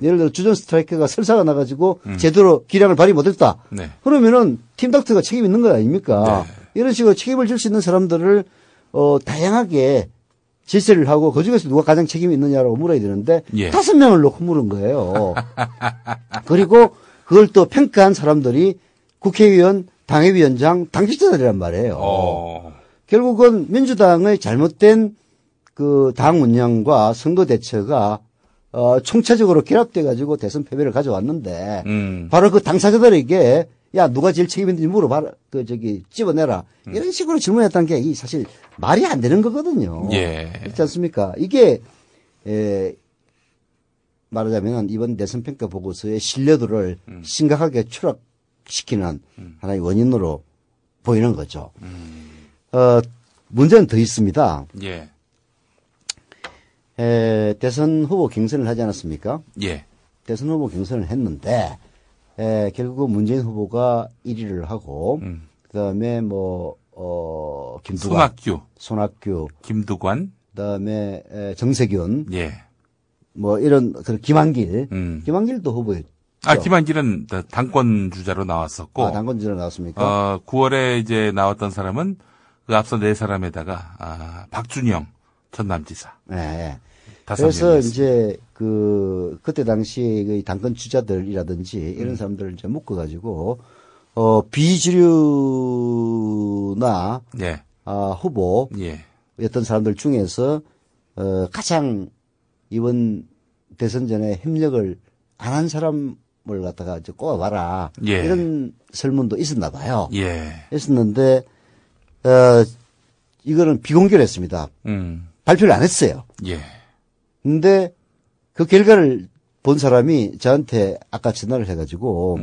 Speaker 16: 예를 들어 주전 스트라이커가 설사가 나가지고 제대로 기량을 발휘 못했다. 그러면은 팀 닥터가 책임 있는 거 아닙니까? 이런 식으로 책임을 질 수 있는 사람들을 다양하게 질서를 하고 그중에서 누가 가장 책임이 있느냐라고 물어야 되는데 5명을 놓고 물은 거예요. 그리고 그걸 또 평가한 사람들이 국회의원, 당협위원장, 당직자들이란 말이에요. 결국은 민주당의 잘못된 그 당 운영과 선거 대처가 총체적으로 결합돼 가지고 대선 패배를 가져왔는데 바로 그 당사자들에게 야 누가 제일 책임 있는지 물어봐라 집어내라 이런 식으로 질문했다는 게 사실 말이 안 되는 거거든요. 그렇지 않습니까? 이게 말하자면 이번 대선 평가 보고서의 신뢰도를 심각하게 추락시키는 하나의 원인으로 보이는 거죠. 문제는 더 있습니다. 대선 후보 경선을 하지 않았습니까? 대선 후보 경선을 했는데 결국은 문재인 후보가 1위를 하고, 그다음에 김두관, 손학규,
Speaker 15: 김두관,
Speaker 16: 그다음에 정세균,
Speaker 15: 예,
Speaker 16: 이런 김한길, 김한길도 후보였죠.
Speaker 15: 김한길은 당권 주자로 나왔었고,
Speaker 16: 당권 주자로 나왔습니까?
Speaker 15: 9월에 이제 나왔던 사람은 그 앞서 4사람에다가 박준영 전남지사.
Speaker 16: 네. 그래서 이제 그때 당시에 그 당권 주자들이라든지 이런 사람들을 이제 묶어가지고 비주류나
Speaker 15: 예.
Speaker 16: 후보였던 사람들 중에서 가장 이번 대선 전에 협력을 안 한 사람을 갖다가 이제 꼽아봐라.
Speaker 15: 예.
Speaker 16: 이런 설문도 있었나 봐요.
Speaker 15: 예.
Speaker 16: 있었는데 이거는 비공개를 했습니다. 발표를 안 했어요.
Speaker 15: 예.
Speaker 16: 근데 그 결과를 본 사람이 저한테 아까 전화를 해가지고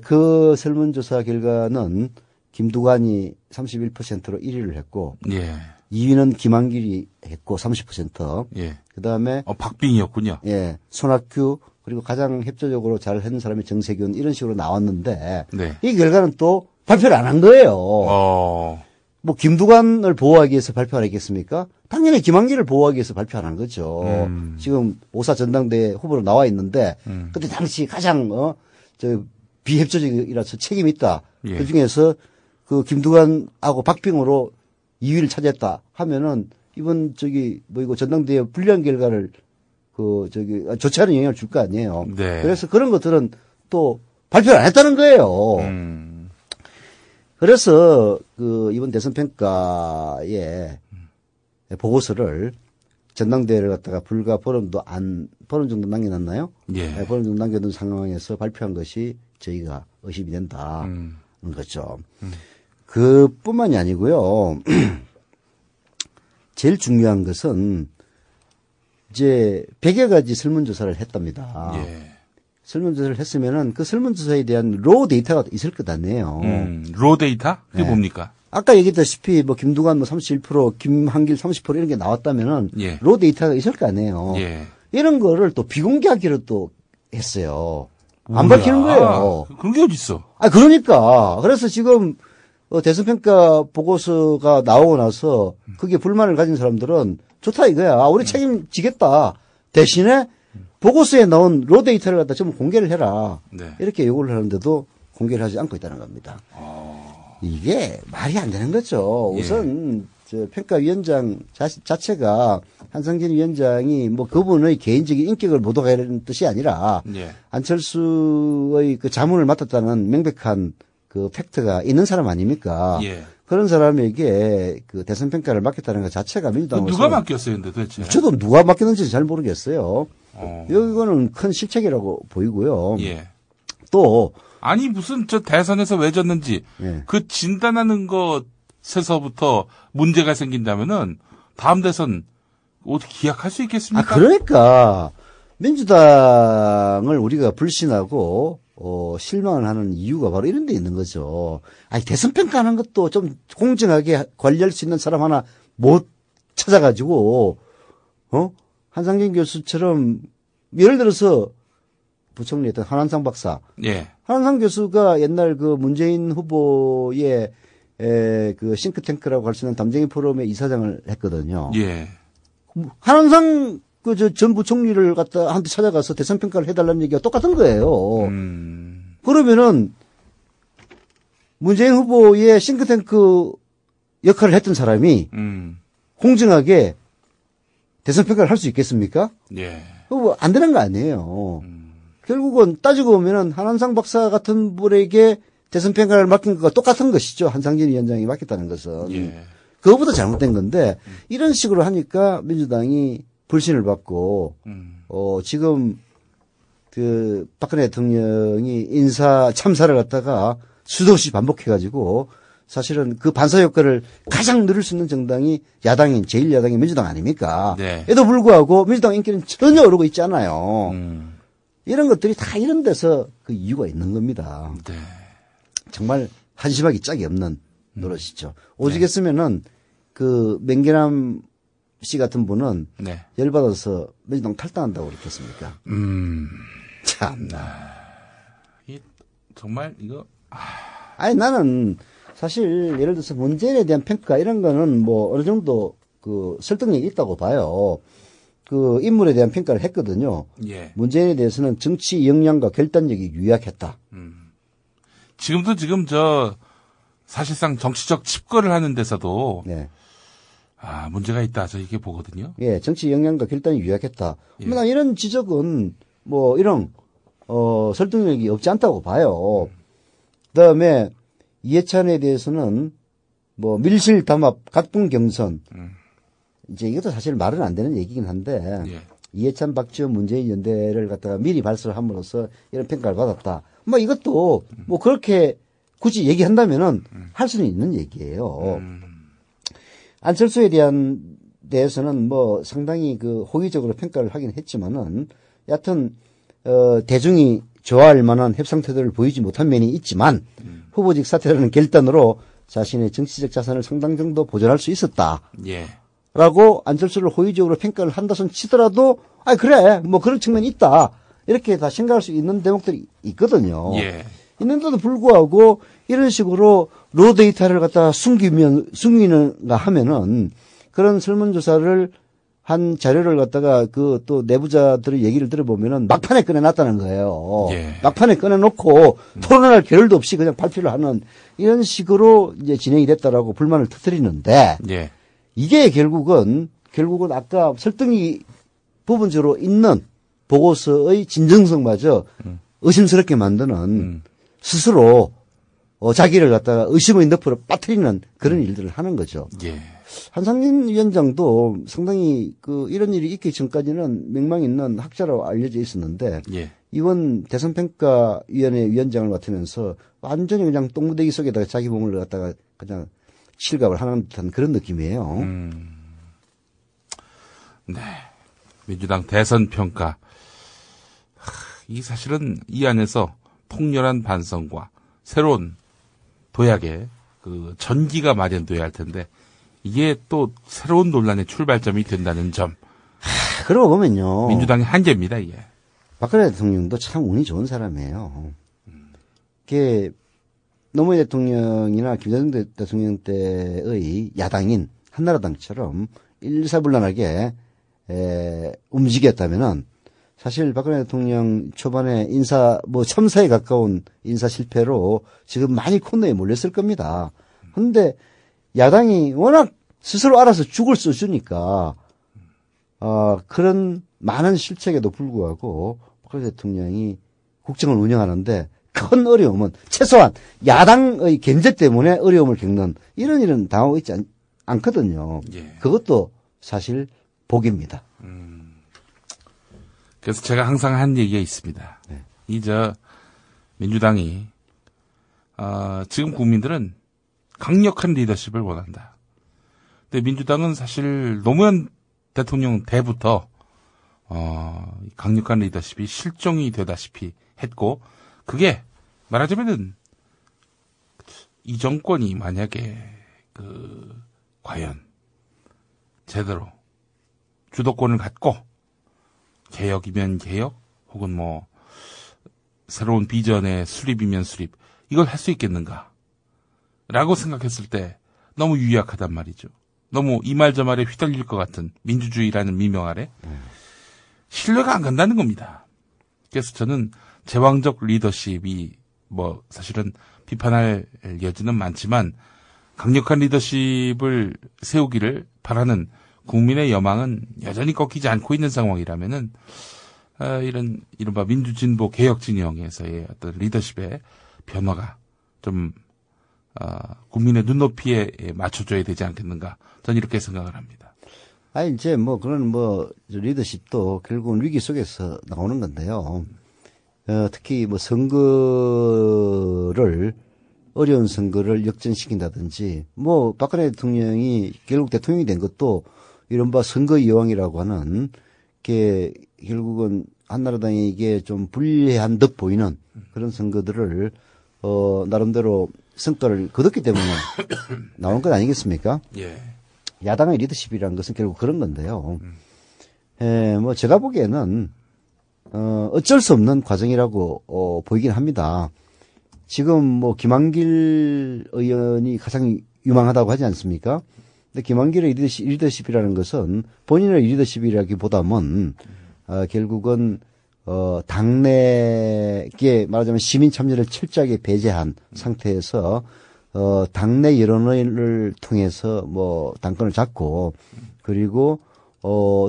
Speaker 16: 그 설문조사 결과는 김두관이 31%로 1위를 했고,
Speaker 15: 예.
Speaker 16: 2위는 김한길이 했고 30%.
Speaker 15: 예.
Speaker 16: 그 다음에
Speaker 15: 박빙이었군요.
Speaker 16: 예, 손학규 그리고 가장 협조적으로 잘 했는 사람이 정세균 이런 식으로 나왔는데
Speaker 15: 네.
Speaker 16: 이 결과는 또 발표를 안 한 거예요. 김두관을 보호하기 위해서 발표 안 했겠습니까? 당연히 김한길을 보호하기 위해서 발표 안 한 거죠. 지금 5.4 전당대회 후보로 나와 있는데 그때 당시 가장 비협조적이라서 책임이 있다.
Speaker 15: 예.
Speaker 16: 그 중에서 그 김두관하고 박빙으로 2위를 차지했다 하면은 이번 전당대회 불리한 결과를 좋지 않은 영향을 줄 거 아니에요.
Speaker 15: 네.
Speaker 16: 그래서 그런 것들은 또 발표를 안 했다는 거예요. 그래서 이번 대선 평가에 보고서를 전당대회를 갖다가 불과 보름 정도 남겨놨나요?
Speaker 15: 예.
Speaker 16: 보름 정도 남겨둔 상황에서 발표한 것이 저희가 의심이 된다는 거죠. 그뿐만이 아니고요. 제일 중요한 것은 이제 100여 가지 설문조사를 했답니다.
Speaker 15: 예.
Speaker 16: 설문조사를 했으면은 그 설문조사에 대한 로우 데이터가 있을 것 아니에요.
Speaker 15: 로우 데이터? 그게
Speaker 16: 네.
Speaker 15: 뭡니까?
Speaker 16: 아까 얘기했다시피 김두관 31%, 김한길 30% 이런 게 나왔다면은
Speaker 15: 예.
Speaker 16: 로우 데이터가 있을 거 아니에요.
Speaker 15: 예.
Speaker 16: 이런 거를 또 비공개하기로 또 했어요. 안 밝히는 거예요.
Speaker 15: 그런 게 어딨어?
Speaker 16: 그러니까. 그래서 지금 대선평가 보고서가 나오고 나서 그게 불만을 가진 사람들은 좋다 이거야. 우리 책임지겠다. 대신에 보고서에 나온 로 데이터를 갖다 좀 공개를 해라.
Speaker 15: 네.
Speaker 16: 이렇게 요구를 하는데도 공개를 하지 않고 있다는 겁니다. 이게 말이 안 되는 거죠. 우선 평가위원장 자체가 한상진 위원장이 그분의 개인적인 인격을 모독하는 뜻이 아니라
Speaker 15: 예.
Speaker 16: 안철수의 그 자문을 맡았다는 명백한 그 팩트가 있는 사람 아닙니까?
Speaker 15: 예.
Speaker 16: 그런 사람에게 그 대선 평가를 맡겼다는 것 자체가 민주당으로서
Speaker 15: 누가 맡겼어요, 근데 도대체?
Speaker 16: 저도 누가 맡겼는지 잘 모르겠어요. 이거는 큰 실책이라고 보이고요.
Speaker 15: 예.
Speaker 16: 또
Speaker 15: 아니 무슨 대선에서 왜 졌는지 그 진단하는 것에서부터 문제가 생긴다면은 다음 대선 어떻게 기약할 수 있겠습니까?
Speaker 16: 그러니까 민주당을 우리가 불신하고 실망을 하는 이유가 바로 이런 데 있는 거죠. 대선 평가하는 것도 좀 공정하게 관리할 수 있는 사람 하나 못 찾아가지고 한상진 교수처럼 예를 들어서 부총리였던 한한상 박사.
Speaker 15: 예.
Speaker 16: 한한상 교수가 옛날 그 문재인 후보의 그 싱크탱크라고 할 수 있는 담쟁이 포럼의 이사장을 했거든요.
Speaker 15: 예.
Speaker 16: 한한상 전 부총리를 갖다 한테 찾아가서 대선 평가를 해달라는 얘기가 똑같은 거예요. 그러면은 문재인 후보의 싱크탱크 역할을 했던 사람이 공정하게 대선 평가를 할 수 있겠습니까?
Speaker 15: 예.
Speaker 16: 그거 안 되는 거 아니에요. 결국은 따지고 보면은 한한상 박사 같은 분에게 대선 평가를 맡긴 것과 똑같은 것이죠. 한상진 위원장이 맡겼다는 것은.
Speaker 15: 예.
Speaker 16: 그거보다 잘못된 건데 이런 식으로 하니까 민주당이 불신을 받고 지금 그 박근혜 대통령이 인사 참사를 갖다가 수도 없이 반복해가지고 사실은 그 반사 효과를 가장 누릴 수 있는 정당이 야당인 제1야당인 민주당 아닙니까?
Speaker 15: 네.
Speaker 16: 에도 불구하고 민주당 인기는 전혀 오르고 있지 않아요. 이런 것들이 다 이런 데서 그 이유가 있는 겁니다.
Speaker 15: 네.
Speaker 16: 정말 한심하기 짝이 없는 노릇이죠. 오직했으면은 그 맹계남 씨 같은 분은 열받아서 민주당 탈당한다고 그랬겠습니까? 참나.
Speaker 15: 정말 이거
Speaker 16: 아니 나는 사실 예를 들어서 문재인에 대한 평가 이런 거는 뭐 어느 정도 그 설득력이 있다고 봐요. 그 인물에 대한 평가를 했거든요.
Speaker 15: 예.
Speaker 16: 문재인에 대해서는 정치 역량과 결단력이 유약했다.
Speaker 15: 지금도 사실상 정치적 칩거를 하는 데서도
Speaker 16: 네.
Speaker 15: 문제가 있다. 저 이게 보거든요.
Speaker 16: 예, 정치 역량과 결단이 유약했다. 예. 난 이런 지적은 뭐 이런 설득력이 없지 않다고 봐요. 그다음에 이해찬에 대해서는 뭐 밀실 담합, 각분 경선. 이제 이것도 사실 말은 안 되는 얘기긴 한데
Speaker 15: 예.
Speaker 16: 이해찬, 박지원, 문재인 연대를 갖다가 미리 발설함으로써 이런 평가를 받았다. 뭐 이것도 뭐 그렇게 굳이 얘기한다면은 할 수는 있는 얘기예요. 안철수에 대해서는 뭐 상당히 그 호의적으로 평가를 하긴 했지만은 여하튼 대중이 좋아할 만한 협상 태도를 보이지 못한 면이 있지만 후보직 사퇴라는 결단으로 자신의 정치적 자산을 상당 정도 보존할 수 있었다.
Speaker 15: 예.
Speaker 16: 라고 안철수를 호의적으로 평가를 한다손 치더라도 그래 뭐 그런 측면이 있다. 이렇게 다 생각할 수 있는 대목들이 있거든요.
Speaker 15: 예.
Speaker 16: 있는데도 불구하고 이런 식으로 로 데이터를 갖다가 숨기는가 하면은 그런 설문조사를 한 자료를 갖다가 그 또 내부자들의 얘기를 들어보면은 막판에 꺼내놨다는 거예요.
Speaker 15: 예.
Speaker 16: 막판에 꺼내놓고 토론할 겨를도 없이 그냥 발표를 하는 이런 식으로 이제 진행이 됐다라고 불만을 터뜨리는데
Speaker 15: 예.
Speaker 16: 이게 결국은 아까 설득이 부분적으로 있는 보고서의 진정성마저 의심스럽게 만드는 스스로 자기를 갖다가 의심의 늪으로 빠뜨리는 그런 일들을 하는 거죠.
Speaker 15: 예.
Speaker 16: 한상진 위원장도 상당히 이런 일이 있기 전까지는 명망 있는 학자로 알려져 있었는데
Speaker 15: 예.
Speaker 16: 이번 대선평가위원회 위원장을 맡으면서 완전히 그냥 똥무대기 속에다가 자기 몸을 갖다가 그냥 실갑을 하는 듯한 그런 느낌이에요.
Speaker 15: 네. 민주당 대선 평가. 이 사실은 이 안에서 통렬한 반성과 새로운 도약의 전기가 마련돼야 할 텐데 이게 또 새로운 논란의 출발점이 된다는 점.
Speaker 16: 그러고 보면요.
Speaker 15: 민주당의 한계입니다, 이게.
Speaker 16: 박근혜 대통령도 참 운이 좋은 사람이에요. 이게 노무현 대통령이나 김대중 대통령 때의 야당인 한나라당처럼 일사불란하게 움직였다면은 사실 박근혜 대통령 초반에 첨사에 가까운 인사 실패로 지금 많이 코너에 몰렸을 겁니다. 근데 야당이 워낙 스스로 알아서 죽을 써주니까, 그런 많은 실책에도 불구하고 박근혜 대통령이 국정을 운영하는데 큰 어려움은 최소한 야당의 견제 때문에 어려움을 겪는 이런 일은 당하고 있지 않거든요.
Speaker 15: 예.
Speaker 16: 그것도 사실 복입니다.
Speaker 15: 그래서 제가 항상 한 얘기가 있습니다.
Speaker 16: 네.
Speaker 15: 민주당이, 지금 국민들은 강력한 리더십을 원한다. 근데 민주당은 사실 노무현 대통령 때부터, 강력한 리더십이 실종이 되다시피 했고, 그게 말하자면은, 이 정권이 만약에, 과연, 제대로 주도권을 갖고, 개혁이면 개혁, 혹은 새로운 비전의 수립이면 수립, 이걸 할 수 있겠는가? 라고 생각했을 때 너무 유약하단 말이죠. 너무 이 말 저 말에 휘둘릴 것 같은 민주주의라는 미명 아래 신뢰가 안 간다는 겁니다. 그래서 저는 제왕적 리더십이 사실은 비판할 여지는 많지만 강력한 리더십을 세우기를 바라는 국민의 여망은 여전히 꺾이지 않고 있는 상황이라면은 이른바 민주진보 개혁 진영에서의 어떤 리더십의 변화가 좀 국민의 눈높이에 맞춰줘야 되지 않겠는가? 저는 이렇게 생각을 합니다.
Speaker 16: 이제 그런 리더십도 결국은 위기 속에서 나오는 건데요. 특히 어려운 선거를 역전시킨다든지, 박근혜 대통령이 결국 대통령이 된 것도 이른바 선거의 여왕이라고 하는 게 결국은 한나라당에게 좀 불리한 듯 보이는 그런 선거들을 나름대로 성과를 거뒀기 때문에 나온 것 아니겠습니까?
Speaker 15: 예.
Speaker 16: 야당의 리더십이라는 것은 결국 그런 건데요. 제가 보기에는 어쩔 수 없는 과정이라고 보이긴 합니다. 지금 뭐 김한길 의원이 가장 유망하다고 하지 않습니까? 근데 김한길의 리더십이라는 것은 본인의 리더십이라기보다는 결국은 당내에 말하자면 시민 참여를 철저하게 배제한 상태에서 당내 여론을 통해서 뭐 당권을 잡고 그리고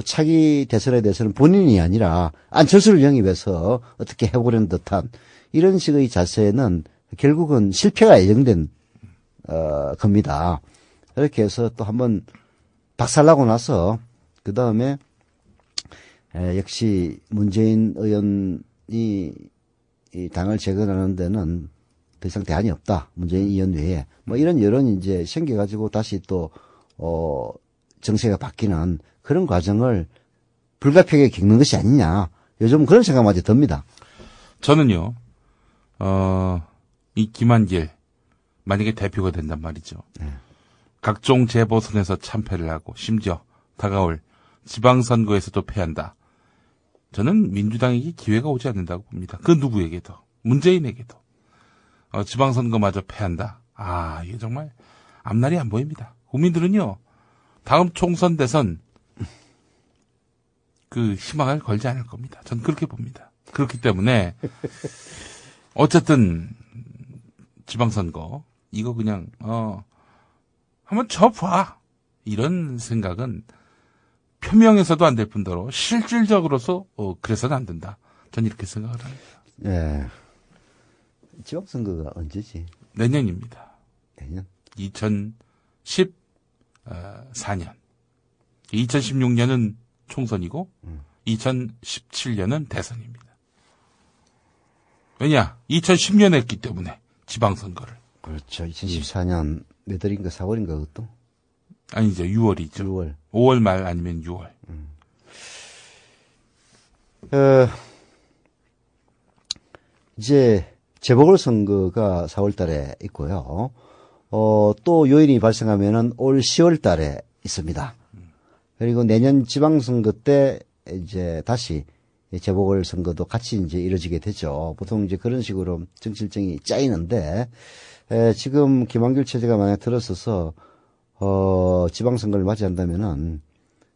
Speaker 16: 차기 대선에 대해서는 본인이 아니라 안철수를 영입해서 어떻게 해보려는 듯한 이런 식의 자세는 결국은 실패가 예정된 겁니다. 이렇게 해서 또 한번 박살나고 나서 그 다음에 역시 문재인 의원이 이 당을 재건하는 데는 더 이상 대안이 없다. 문재인 의원 외에 뭐 이런 여론이 이제 생겨가지고 다시 또 정세가 바뀌는 그런 과정을 불가피하게 겪는 것이 아니냐. 요즘 그런 생각마저 듭니다.
Speaker 15: 저는요, 이 김한길 만약에 대표가 된단 말이죠. 네. 각종 재보선에서 참패를 하고 심지어 다가올 지방선거에서도 패한다. 저는 민주당에게 기회가 오지 않는다고 봅니다. 그 누구에게도. 문재인에게도. 지방선거마저 패한다. 이게 정말 앞날이 안 보입니다. 국민들은요, 다음 총선 대선 그 희망을 걸지 않을 겁니다. 전 그렇게 봅니다. 그렇기 때문에 어쨌든 지방선거 이거 그냥 한번 쳐봐 이런 생각은 표명에서도 안 될 뿐더러 실질적으로서 그래서는 안 된다. 전 이렇게 생각을 합니다.
Speaker 16: 네. 지방선거가 언제지?
Speaker 15: 내년입니다.
Speaker 16: 내년?
Speaker 15: 2014년. 2016년은 총선이고 2017년은 대선입니다. 왜냐? 2010년에 했기 때문에 지방선거를.
Speaker 16: 그렇죠. 2014년 몇 월인가 4월인가 그것도?
Speaker 15: 아니죠. 6월이죠.
Speaker 16: 6월.
Speaker 15: 5월 말 아니면 6월.
Speaker 16: 이제 재보궐선거가 4월 달에 있고요. 또 요인이 발생하면은 올 10월 달에 있습니다. 그리고 내년 지방선거 때 이제 다시 재보궐선거도 같이 이제 이루어지게 되죠. 보통 이제 그런 식으로 정치 일정이 짜이는데, 지금 김한길 체제가 만약 들어서서, 지방선거를 맞이한다면은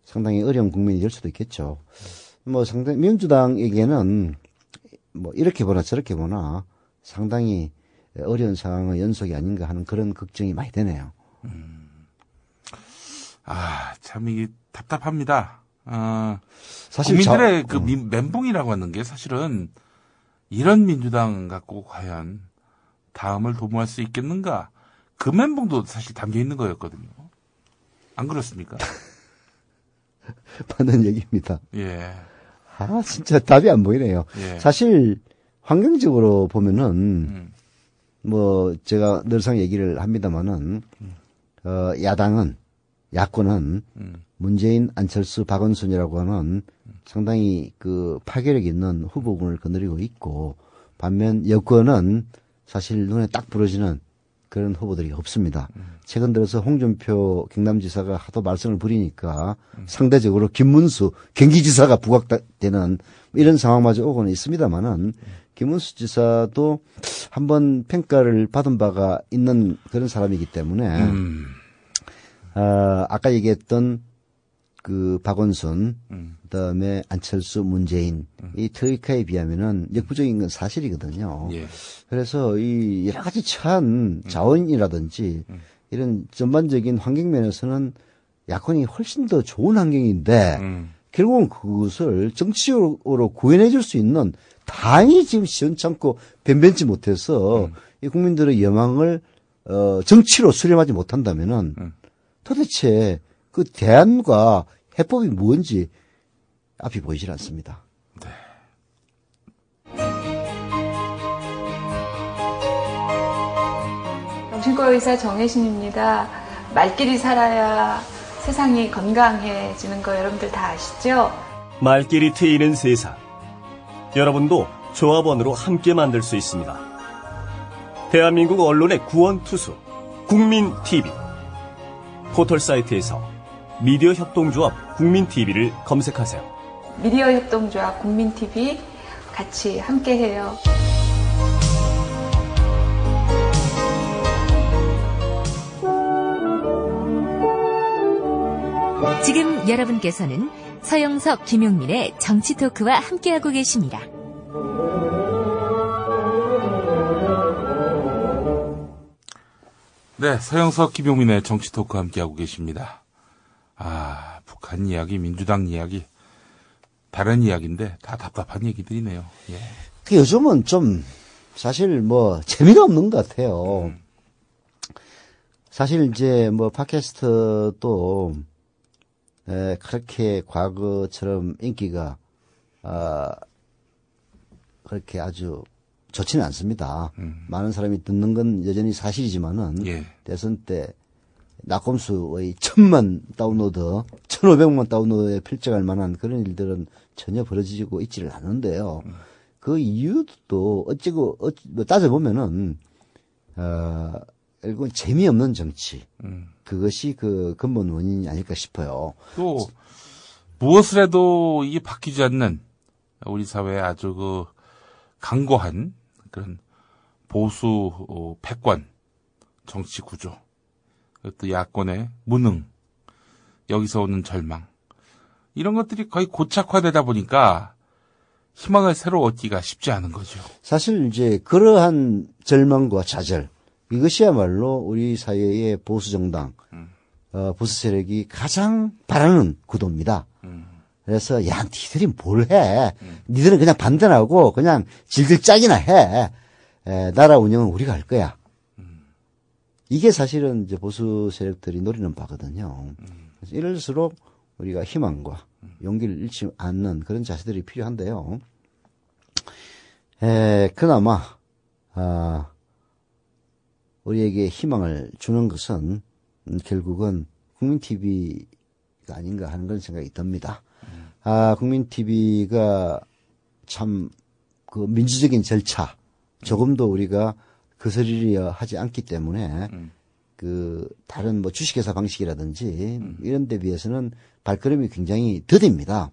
Speaker 16: 상당히 어려운 국면이 될 수도 있겠죠. 뭐 상당히 민주당에게는 뭐 이렇게 보나 저렇게 보나 상당히 어려운 상황의 연속이 아닌가 하는 그런 걱정이 많이 되네요.
Speaker 15: 참 이게 답답합니다.
Speaker 16: 사실
Speaker 15: 국민들의 그 멘붕이라고 하는 게 사실은 이런 민주당 갖고 과연 다음을 도모할 수 있겠는가? 그 멘붕도 사실 담겨 있는 거였거든요. 안 그렇습니까?
Speaker 16: 맞는 얘기입니다.
Speaker 15: 예.
Speaker 16: 진짜 답이 안 보이네요.
Speaker 15: 예.
Speaker 16: 사실 환경적으로 보면은 뭐 제가 늘상 얘기를 합니다만은 야권은 문재인, 안철수, 박원순이라고 하는 상당히 그 파괴력 있는 후보군을 거느리고 있고, 반면 여권은 사실 눈에 딱 부러지는 그런 후보들이 없습니다. 최근 들어서 홍준표 경남지사가 하도 말썽을 부리니까 상대적으로 김문수 경기지사가 부각되는 이런 상황마저 오고는 있습니다만은, 김문수 지사도 한번 평가를 받은 바가 있는 그런 사람이기 때문에 아까 얘기했던 그 박원순, 그다음에 안철수, 문재인 이 트로이카에 비하면은 역부족인 건 사실이거든요.
Speaker 15: 예.
Speaker 16: 그래서 이 여러 가지 처한 자원이라든지 이런 전반적인 환경 면에서는 야권이 훨씬 더 좋은 환경인데 결국은 그것을 정치적으로 구현해 줄 수 있는 당이 지금 시원찮고 변변치 못해서 이 국민들의 여망을 정치로 수렴하지 못한다면은 도대체 그 대안과 해법이 뭔지 앞이 보이질 않습니다.
Speaker 15: 네.
Speaker 1: 정신과 의사 정혜신입니다. 말끼리 살아야 세상이 건강해지는 거 여러분들 다 아시죠?
Speaker 2: 말끼리 트이는 세상. 여러분도 조합원으로 함께 만들 수 있습니다. 대한민국 언론의 구원투수 국민TV. 포털사이트에서 미디어 협동조합 국민TV를 검색하세요.
Speaker 1: 미디어 협동조합 국민TV 같이 함께해요.
Speaker 3: 지금 여러분께서는 서영석, 김용민의 정치 토크와 함께하고 계십니다.
Speaker 15: 네, 서영석, 김용민의 정치 토크 함께하고 계십니다. 북한 이야기, 민주당 이야기, 다른 이야기인데 다 답답한 얘기들이네요. 예.
Speaker 16: 요즘은 좀 사실 재미가 없는 것 같아요. 사실 이제 팟캐스트도 그렇게 과거처럼 인기가 그렇게 아주 좋지는 않습니다. 많은 사람이 듣는 건 여전히 사실이지만은 대선 때 낙검수의 1000만 다운로드, 1500만 다운로드에 필적할 만한 그런 일들은 전혀 벌어지고 있지를 않는데요. 그 이유도 어찌고 따져보면은 결국은 재미없는 정치. 그것이 그 근본 원인이 아닐까 싶어요.
Speaker 15: 또 무엇을 해도 이게 바뀌지 않는 우리 사회의 아주 강고한 그런 보수 패권 정치 구조, 또 야권의 무능, 여기서 오는 절망, 이런 것들이 거의 고착화되다 보니까 희망을 새로 얻기가 쉽지 않은 거죠.
Speaker 16: 사실 이제 그러한 절망과 좌절, 이것이야말로 우리 사회의 보수 정당, 보수 세력이 가장 바라는 구도입니다. 그래서 니들이 뭘 해? 니들은 그냥 반대하고 그냥 질질 짝이나 해. 나라 운영은 우리가 할 거야. 이게 사실은 이제 보수 세력들이 노리는 바거든요. 그래서 이럴수록 우리가 희망과 용기를 잃지 않는 그런 자세들이 필요한데요. 그나마 우리에게 희망을 주는 것은 결국은 국민TV가 아닌가 하는 그런 생각이 듭니다. 국민TV가 참 그 민주적인 절차 조금도 우리가 거스르려 하지 않기 때문에 그 다른 주식회사 방식이라든지 이런 데 비해서는 발걸음이 굉장히 더딥니다.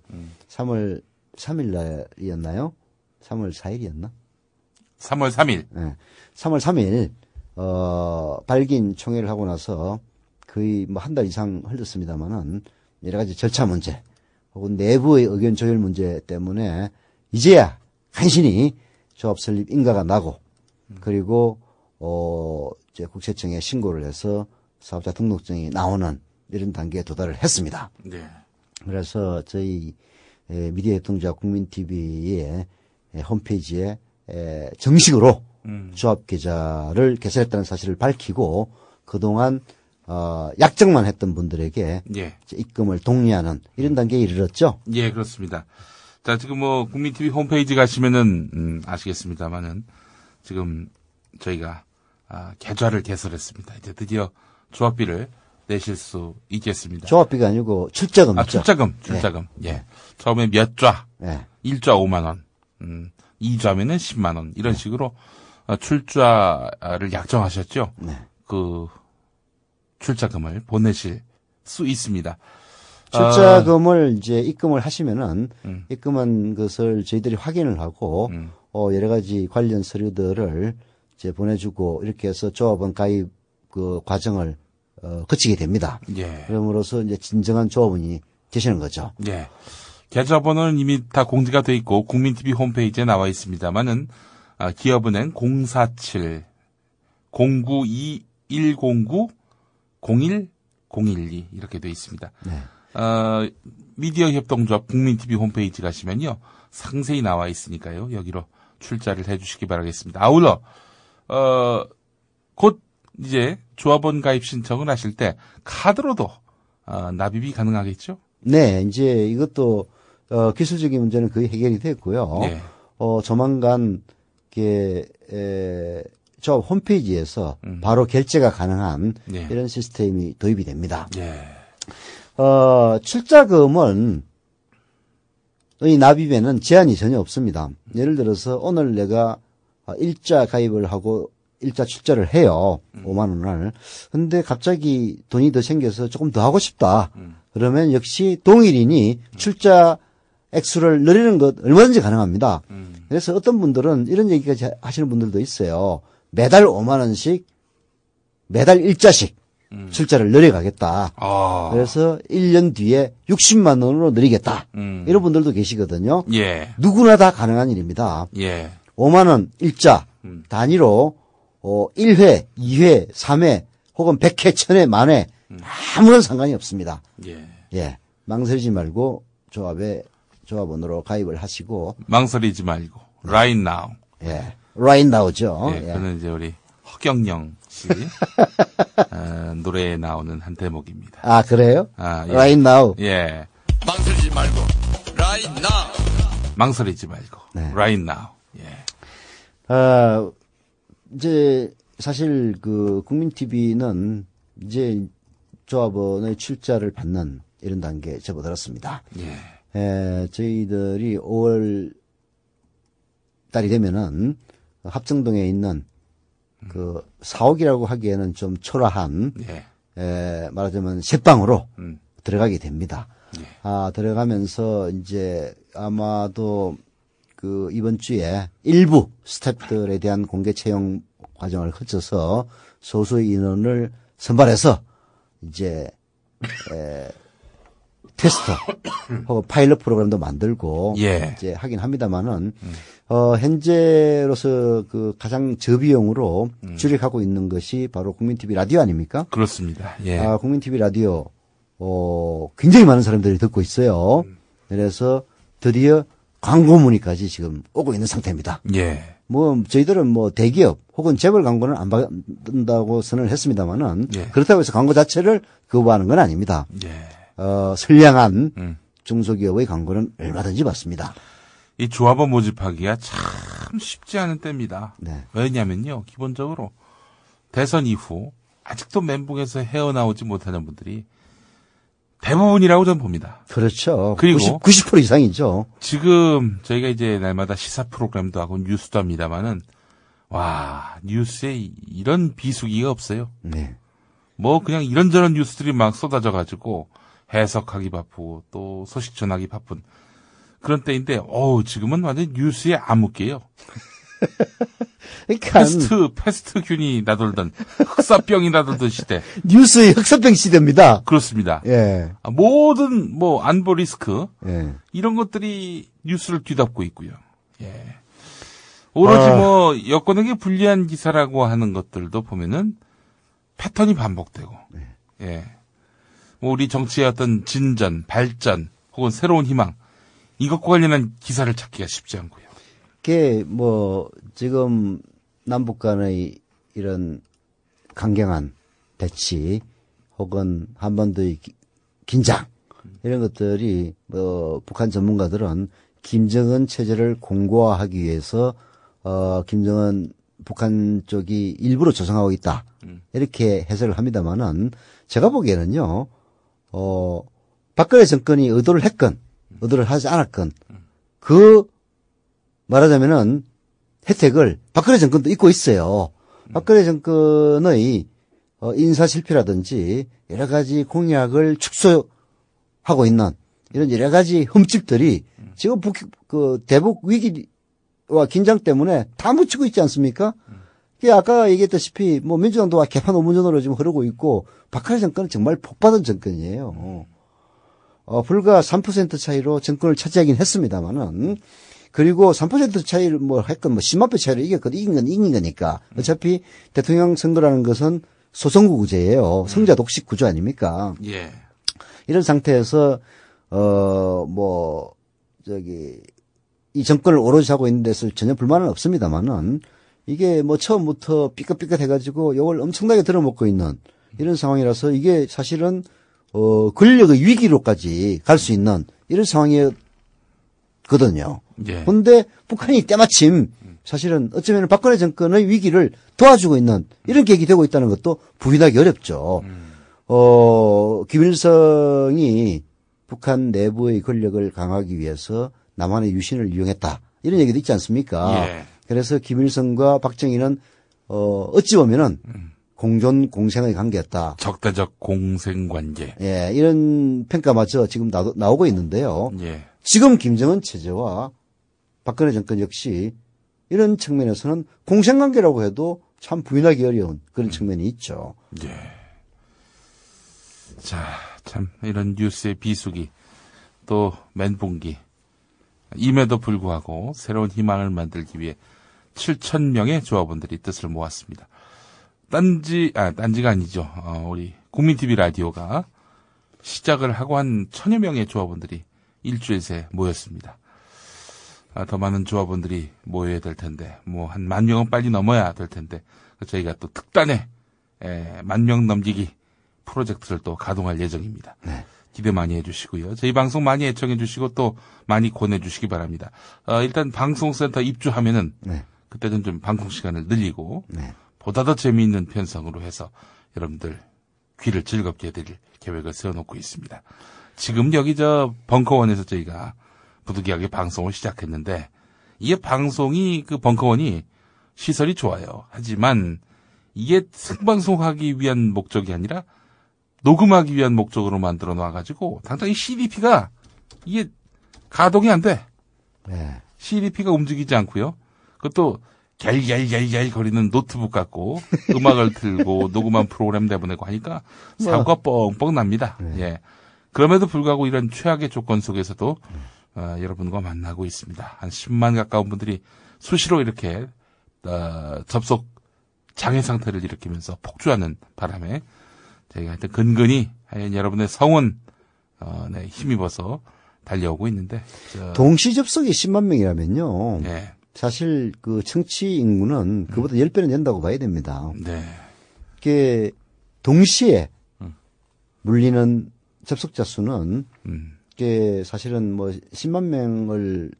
Speaker 16: 3월 3일 날이었나요? 3월 4일이었나?
Speaker 15: 3월 3일.
Speaker 16: 네. 3월 3일 발긴 총회를 하고 나서 거의 한 달 이상 흘렀습니다만은 여러 가지 절차 문제 혹은 내부의 의견 조율 문제 때문에 이제야 간신히 조합 설립 인가가 나고 그리고 이제 국세청에 신고를 해서 사업자 등록증이 나오는 이런 단계에 도달을 했습니다.
Speaker 15: 네.
Speaker 16: 그래서 저희 미디어 협동조합 국민TV의 홈페이지에 정식으로 조합 계좌를 개설했다는 사실을 밝히고 그동안 약정만 했던 분들에게 입금을 독려하는 이런 단계에 이르렀죠.
Speaker 15: 예, 그렇습니다. 자, 지금 국민TV 홈페이지 가시면은 아시겠습니다만은 지금 저희가 계좌를 개설했습니다. 이제 드디어 조합비를 내실 수 있겠습니다.
Speaker 16: 조합비가 아니고 출자금이죠.
Speaker 15: 출자금. 예. 처음에 몇 좌, 1좌 5만 원, 2좌면은 10만 원 이런 식으로 출자를 약정하셨죠. 그 출자금을 보내실 수 있습니다.
Speaker 16: 출자금을 이제 입금을 하시면은 입금한 것을 저희들이 확인을 하고 여러 가지 관련 서류들을 이제 보내주고 이렇게 해서 조합원 가입 그 과정을 거치게 됩니다.
Speaker 15: 예.
Speaker 16: 그럼으로써 이제 진정한 조합원이 되시는 거죠.
Speaker 15: 예. 계좌번호는 이미 다 공지가 돼 있고 국민TV 홈페이지에 나와 있습니다만은 기업은행 047 092 109 01 012 이렇게 돼 있습니다.
Speaker 16: 네.
Speaker 15: 미디어 협동조합 국민TV 홈페이지 가시면요. 상세히 나와 있으니까요. 여기로 출자를 해 주시기 바라겠습니다. 아울러 곧 이제 조합원 가입 신청을 하실 때 카드로도 납입이 가능하겠죠?
Speaker 16: 네. 이제 이것도 기술적인 문제는 거의 해결이 됐고요.
Speaker 15: 네.
Speaker 16: 조만간 조합 홈페이지에서 바로 결제가 가능한 이런 시스템이 도입이 됩니다. 출자금은 이 납입에는 제한이 전혀 없습니다. 예를 들어서 오늘 내가 일자 가입을 하고 일자 출자를 해요. 5만 원을. 근데 갑자기 돈이 더 생겨서 조금 더 하고 싶다. 그러면 역시 동일인이 출자 액수를 늘리는 것 얼마든지 가능합니다. 그래서 어떤 분들은 이런 얘기까지 하시는 분들도 있어요. 매달 5만 원씩 매달 일자씩 출자를 늘려가겠다. 그래서 1년 뒤에 60만 원으로 늘리겠다. 이런 분들도 계시거든요.
Speaker 15: 예.
Speaker 16: 누구나 다 가능한 일입니다.
Speaker 15: 예.
Speaker 16: 5만 원 일자 단위로 1회, 2회, 3회 혹은 100회, 1000회, 만회 아무런 상관이 없습니다. 예. 망설이지 말고 조합원으로 가입을 하시고
Speaker 15: 망설이지 말고 right now.
Speaker 16: 예. right now죠.
Speaker 15: 예. 그는 이제 우리 허경영 씨 노래에 나오는 한 대목입니다.
Speaker 16: 아, 그래요?
Speaker 15: 예.
Speaker 16: right now.
Speaker 15: 예.
Speaker 5: 망설이지 말고 right now.
Speaker 15: 망설이지 말고 right now. 예.
Speaker 16: 이제 사실 그 국민 TV는 이제 조합원의 출자를 받는 이런 단계에 접어들었습니다. 저희들이 5월 달이 되면은 합정동에 있는 그 사옥이라고 하기에는 좀 초라한 말하자면 새방으로 들어가게 됩니다. 들어가면서 이제 아마도 그 이번 주에 일부 스태프들에 대한 공개 채용 과정을 거쳐서 소수의 인원을 선발해서 이제 테스터 혹은 파일럿 프로그램도 만들고 이제 하긴 합니다만은 현재로서 그 가장 저비용으로 주력하고 있는 것이 바로 국민 TV 라디오 아닙니까?
Speaker 15: 그렇습니다. 예.
Speaker 16: 국민 TV 라디오 굉장히 많은 사람들이 듣고 있어요. 그래서 드디어 광고 문의까지 지금 오고 있는 상태입니다.
Speaker 15: 예.
Speaker 16: 뭐 저희들은 뭐 대기업 혹은 재벌 광고는 안 받는다고 선언을 했습니다만은 그렇다고 해서 광고 자체를 거부하는 건 아닙니다. 선량한 중소기업의 광고는 얼마든지 받습니다.
Speaker 15: 이 조합원 모집하기가 참 쉽지 않은 때입니다. 왜냐면요, 기본적으로 대선 이후 아직도 멘붕에서 헤어나오지 못하는 분들이 대부분이라고 저는 봅니다.
Speaker 16: 그렇죠.
Speaker 15: 그리고
Speaker 16: 90% 이상이죠.
Speaker 15: 지금 저희가 이제 날마다 시사 프로그램도 하고 뉴스도 합니다만은 와, 뉴스에 이런 비수기가 없어요. 뭐 그냥 이런저런 뉴스들이 막 쏟아져 가지고 해석하기 바쁘고 또 소식 전하기 바쁜 그런 때인데 지금은 완전 뉴스에 암흑기예요.
Speaker 16: 그러니까
Speaker 15: 패스트균이 나돌던 흑사병이 나돌던 시대.
Speaker 16: 뉴스의 흑사병 시대입니다.
Speaker 15: 그렇습니다.
Speaker 16: 예.
Speaker 15: 모든 뭐 안보 리스크 이런 것들이 뉴스를 뒤덮고 있고요. 예. 오로지 뭐 여권에게 불리한 기사라고 하는 것들도 보면은 패턴이 반복되고, 뭐 우리 정치의 어떤 진전, 발전 혹은 새로운 희망 이것과 관련한 기사를 찾기가 쉽지 않고요.
Speaker 16: 그게 뭐 지금 남북 간의 이런 강경한 대치 혹은 한반도의 긴장 이런 것들이 뭐 북한 전문가들은 김정은 체제를 공고화하기 위해서 김정은 북한 쪽이 일부러 조성하고 있다 이렇게 해석을 합니다만은 제가 보기에는요 박근혜 정권이 의도를 했건 의도를 하지 않았건 그 말하자면은 혜택을 박근혜 정권도 잊고 있어요. 박근혜 정권의 인사 실패라든지 여러 가지 공약을 축소하고 있는 이런 여러 가지 흠집들이 지금 대북 위기와 긴장 때문에 다 묻히고 있지 않습니까? 아까 얘기했다시피 뭐 민주당도 개판 오문전으로 지금 흐르고 있고 박근혜 정권은 정말 복받은 정권이에요. 불과 3% 차이로 정권을 차지하긴 했습니다만은 그리고 3% 차이를 뭐 했건 뭐 10만 표 차이로 이긴 거니까 어차피 대통령 선거라는 것은 소선구구제예요. 성자 독식 구조 아닙니까?
Speaker 15: 예.
Speaker 16: 이런 상태에서 이 정권을 오롯이 하고 있는 데서 전혀 불만은 없습니다만은 이게 뭐 처음부터 삐끗삐끗 해가지고 이걸 엄청나게 들어먹고 있는 이런 상황이라서 이게 사실은 권력의 위기로까지 갈 수 있는 이런 상황이거든요. 그런데 북한이 때마침 사실은 어쩌면 박근혜 정권의 위기를 도와주고 있는 이런 계획이 되고 있다는 것도 부인하기 어렵죠. 김일성이 북한 내부의 권력을 강화하기 위해서 남한의 유신을 이용했다. 이런 얘기도 있지 않습니까? 그래서 김일성과 박정희는 어찌 보면은 공존 공생의 관계였다.
Speaker 15: 적대적 공생 관계.
Speaker 16: 예, 이런 평가마저 지금 나오고 있는데요. 지금 김정은 체제와 박근혜 정권 역시 이런 측면에서는 공생관계라고 해도 참 부인하기 어려운 그런 측면이 있죠.
Speaker 15: 자, 참 이런 뉴스의 비수기 또 멘붕기 임에도 불구하고 새로운 희망을 만들기 위해 7,000명의 조합원들이 뜻을 모았습니다. 딴지가 아니죠. 우리 국민TV 라디오가 시작을 하고 한 1,000여 명의 조합원들이 일주일 새 모였습니다. 더 많은 조합원들이 모여야 될 텐데, 한 10,000명은 빨리 넘어야 될 텐데, 저희가 또 특단의 10,000명 넘기기 프로젝트를 또 가동할 예정입니다.
Speaker 16: 네.
Speaker 15: 기대 많이 해주시고요. 저희 방송 많이 애청해주시고 또 많이 권해주시기 바랍니다. 일단 방송센터 입주하면은,
Speaker 16: 네.
Speaker 15: 그때는 좀 방송 시간을 늘리고,
Speaker 16: 네.
Speaker 15: 보다 더 재미있는 편성으로 해서 여러분들 귀를 즐겁게 해드릴 계획을 세워놓고 있습니다. 지금 여기 벙커원에서 저희가 부득이하게 방송을 시작했는데, 이게 방송이, 벙커원이 시설이 좋아요. 하지만 이게 생방송하기 위한 목적이 아니라 녹음하기 위한 목적으로 만들어 놔가지고, 당장 이 CDP가 이게 가동이 안 돼.
Speaker 16: 네.
Speaker 15: CDP가 움직이지 않고요. 그것도 갤갤갤갤 거리는 노트북 갖고 음악을 틀고 녹음한 프로그램 내보내고 하니까 사고가 뻥뻥 납니다.
Speaker 16: 네.
Speaker 15: 예. 그럼에도 불구하고 이런 최악의 조건 속에서도 여러분과 만나고 있습니다. 한 10만 가까운 분들이 수시로 이렇게 접속 장애 상태를 일으키면서 폭주하는 바람에 저희가 하여튼 근근히 여러분의 성원 힘입어서 달려오고 있는데
Speaker 16: 동시 접속이 10만 명이라면요.
Speaker 15: 네.
Speaker 16: 사실 청취 인구는 그보다 10배는 된다고 봐야 됩니다.
Speaker 15: 네.
Speaker 16: 이게 동시에 물리는 접속자 수는 이게 사실은 10만 명을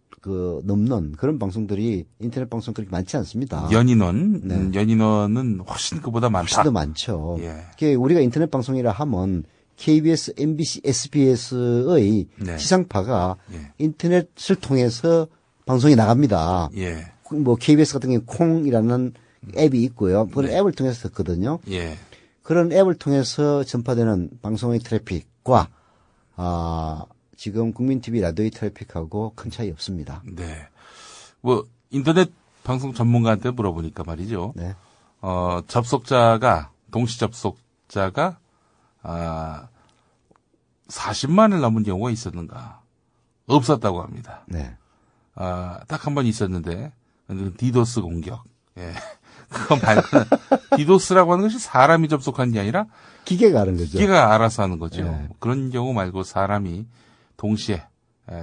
Speaker 16: 넘는 그런 방송들이 인터넷 방송 그렇게 많지 않습니다.
Speaker 15: 연인원은 훨씬 그보다 많다.
Speaker 16: 훨씬 더 많죠.
Speaker 15: 예.
Speaker 16: 이게 우리가 인터넷 방송이라 하면 KBS, MBC, SBS의
Speaker 15: 네.
Speaker 16: 지상파가 인터넷을 통해서 방송이 나갑니다.
Speaker 15: 예.
Speaker 16: KBS 같은 경우 콩이라는 앱이 있고요. 그런 앱을 통해서 듣거든요.
Speaker 15: 예.
Speaker 16: 그런 앱을 통해서 전파되는 방송의 트래픽과 지금 국민TV 라디오의 트래픽하고 큰 차이 없습니다.
Speaker 15: 네. 인터넷 방송 전문가한테 물어보니까 말이죠.
Speaker 16: 네.
Speaker 15: 동시 접속자가 40만을 넘은 경우가 있었는가? 없었다고 합니다.
Speaker 16: 네.
Speaker 15: 딱 한 번 있었는데, 디도스 공격. 예. 그건 말고는, 디도스라고 하는 것이 사람이 접속한 게 아니라,
Speaker 16: 기계가 하는 거죠.
Speaker 15: 기계가 알아서 하는 거죠.
Speaker 16: 네.
Speaker 15: 그런 경우 말고 사람이 동시에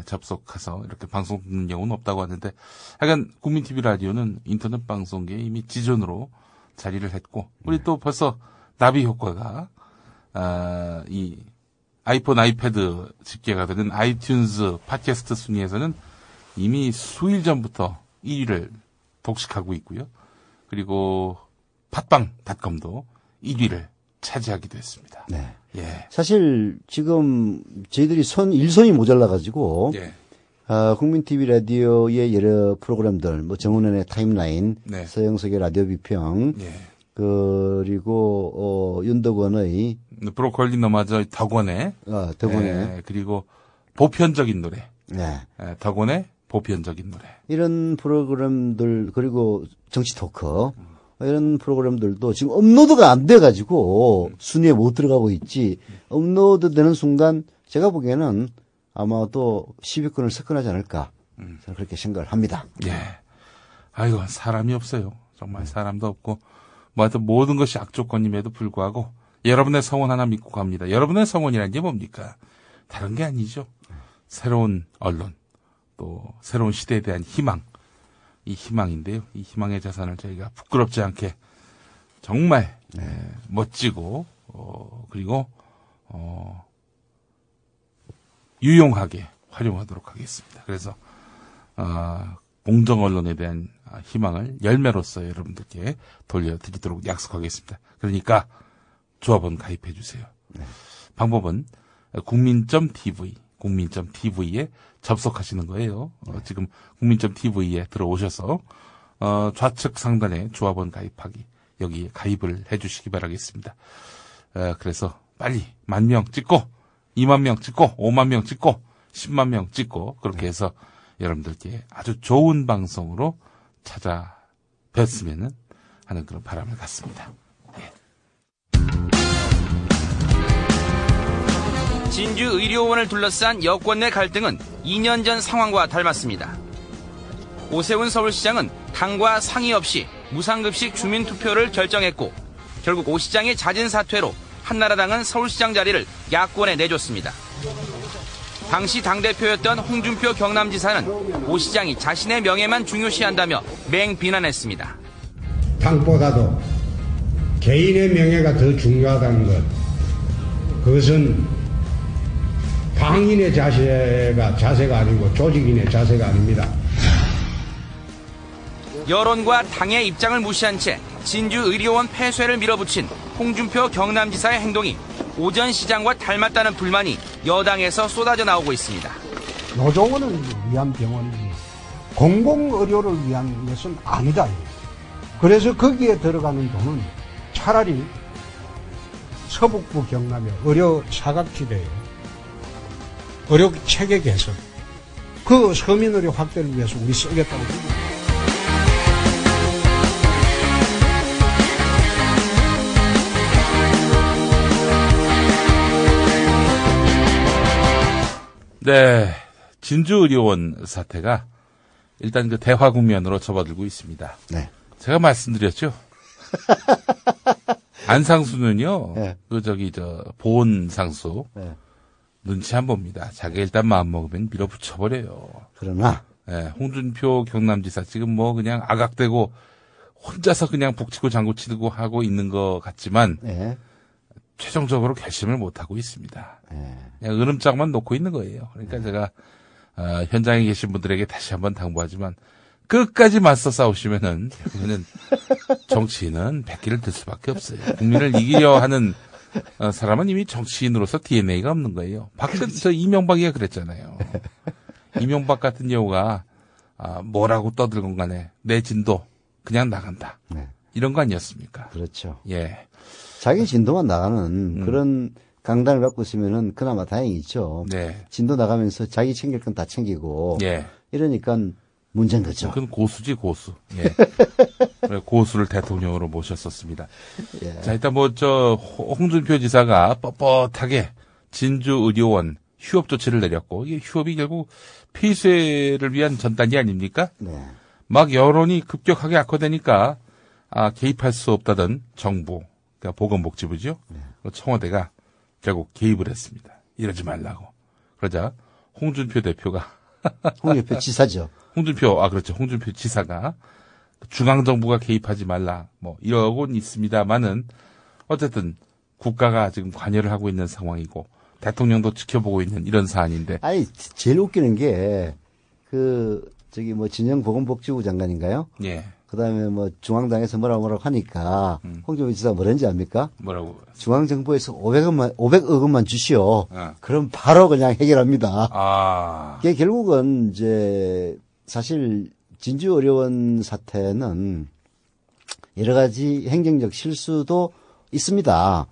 Speaker 15: 접속해서 이렇게 방송 듣는 경우는 없다고 하는데, 하여간 국민TV 라디오는 인터넷 방송계에 이미 지존으로 자리를 했고, 우리 또 벌써 나비 효과가, 이 아이폰, 아이패드 집계가 되는 아이튠즈 팟캐스트 순위에서는 이미 수일 전부터 1위를 독식하고 있고요. 그리고 팟빵닷컴도 1위를 차지하기도 했습니다.
Speaker 16: 네.
Speaker 15: 예.
Speaker 16: 사실 지금 저희들이 일손이 모자라가지고 국민TV 라디오의 여러 프로그램들, 정은현의 타임라인,
Speaker 15: 네.
Speaker 16: 서영석의 라디오 비평, 그리고 윤덕원의
Speaker 15: 브로콜리 너마저 덕원의
Speaker 16: 덕원의
Speaker 15: 그리고 보편적인 노래,
Speaker 16: 네.
Speaker 15: 덕원의 보편적인 노래,
Speaker 16: 이런 프로그램들, 그리고 정치 토크 이런 프로그램들도 지금 업로드가 안 돼가지고 순위에 못 들어가고 있지. 업로드 되는 순간 제가 보기에는 아마도 10위권을 석권하지 않을까 저는 그렇게 생각을 합니다.
Speaker 15: 예. 아이고, 사람이 없어요. 정말 사람도 없고 하여튼 모든 것이 악조건임에도 불구하고 여러분의 성원 하나 믿고 갑니다. 여러분의 성원이라는 게 뭡니까? 다른 게 아니죠. 새로운 언론, 또 새로운 시대에 대한 희망, 이 희망인데요. 이 희망의 자산을 저희가 부끄럽지 않게 정말 멋지고 그리고 유용하게 활용하도록 하겠습니다. 그래서 공정 언론에 대한 희망을 열매로서 여러분들께 돌려드리도록 약속하겠습니다. 그러니까 조합원 가입해 주세요. 방법은 국민.tv에 접속하시는 거예요. 지금 국민.tv에 들어오셔서 좌측 상단에 조합원 가입하기, 여기에 가입을 해 주시기 바라겠습니다. 그래서 빨리 10,000명 찍고 20,000명 찍고 50,000명 찍고 100,000명 찍고 그렇게 해서 여러분들께 아주 좋은 방송으로 찾아뵀으면 하는 그런 바람을 갖습니다. 예.
Speaker 6: 진주의료원을 둘러싼 여권 내 갈등은 2년 전 상황과 닮았습니다. 오세훈 서울시장은 당과 상의 없이 무상급식 주민투표를 결정했고 결국 오 시장의 잦은 사퇴로 한나라당은 서울시장 자리를 야권에 내줬습니다. 당시 당대표였던 홍준표 경남지사는 오 시장이 자신의 명예만 중요시한다며 맹비난했습니다.
Speaker 7: 당보다도 개인의 명예가 더 중요하다는 것, 그것은 당인의 자세가 아니고 조직인의 자세가 아닙니다.
Speaker 6: 여론과 당의 입장을 무시한 채 진주의료원 폐쇄를 밀어붙인 홍준표 경남지사의 행동이 오 전 시장과 닮았다는 불만이 여당에서 쏟아져 나오고 있습니다.
Speaker 14: 노조원을 위한 병원이지 공공의료를 위한 것은 아니다. 그래서 거기에 들어가는 돈은 차라리 서북부 경남의 의료 사각지대에 의료 체계 개선, 그 서민의료 확대를 위해서 우리 쓰겠다고 합니다.
Speaker 15: 네, 진주의료원 사태가 일단 그 대화 국면으로 접어들고 있습니다.
Speaker 16: 네.
Speaker 15: 제가 말씀드렸죠. 안상수는요,
Speaker 16: 네.
Speaker 15: 보온상수.
Speaker 16: 네.
Speaker 15: 눈치 안 봅니다. 자기 일단 마음 먹으면 밀어붙여버려요.
Speaker 16: 그러나,
Speaker 15: 네, 홍준표 경남지사 지금 뭐 그냥 아각대고 혼자서 그냥 북치고 장구치고 하고 있는 것 같지만,
Speaker 16: 네.
Speaker 15: 최종적으로 결심을 못하고 있습니다.
Speaker 16: 네.
Speaker 15: 그냥 으름장만 놓고 있는 거예요. 그러니까 제가 현장에 계신 분들에게 다시 한번 당부하지만 끝까지 맞서 싸우시면은 결국에는 정치인은 백기를 들 수밖에 없어요. 국민을 이기려 하는 사람은 이미 정치인으로서 DNA가 없는 거예요. 이명박이가 그랬잖아요. 이명박 같은 경우가 뭐라고 떠들건 간에 내 진도 그냥 나간다.
Speaker 16: 네.
Speaker 15: 이런 거 아니었습니까?
Speaker 16: 그렇죠.
Speaker 15: 예.
Speaker 16: 자기 진도만 나가는 그런 강단을 갖고 있으면은 그나마 다행이죠.
Speaker 15: 네.
Speaker 16: 진도 나가면서 자기 챙길 건 다 챙기고.
Speaker 15: 예.
Speaker 16: 이러니까 문제인 거죠.
Speaker 15: 그건 고수지, 고수. 예. 고수를 대통령으로 모셨었습니다.
Speaker 16: 예.
Speaker 15: 자, 일단 홍준표 지사가 뻣뻣하게 진주의료원 휴업 조치를 내렸고, 이게 휴업이 결국 폐쇄를 위한 전단이 아닙니까?
Speaker 16: 네.
Speaker 15: 막 여론이 급격하게 악화되니까, 개입할 수 없다던 정부, 그러니까 보건복지부죠.
Speaker 16: 네.
Speaker 15: 청와대가 결국 개입을 했습니다. 이러지 말라고. 그러자 홍준표 대표가
Speaker 16: 홍준표 지사죠.
Speaker 15: 그렇죠. 홍준표 지사가 중앙정부가 개입하지 말라 이러곤 있습니다만은 어쨌든 국가가 지금 관여를 하고 있는 상황이고 대통령도 지켜보고 있는 이런 사안인데.
Speaker 16: 아니 제일 웃기는 게 진영 보건복지부 장관인가요?
Speaker 15: 예.
Speaker 16: 그다음에 중앙당에서 뭐라고 하니까 홍준표 지사가 뭐랬는지 압니까?
Speaker 15: 뭐라고?
Speaker 16: 중앙정부에서 500억 원만 주시오. 그럼 바로 그냥 해결합니다. 이게 결국은 사실 진주의료원 사태는 여러 가지 행정적 실수도 있습니다.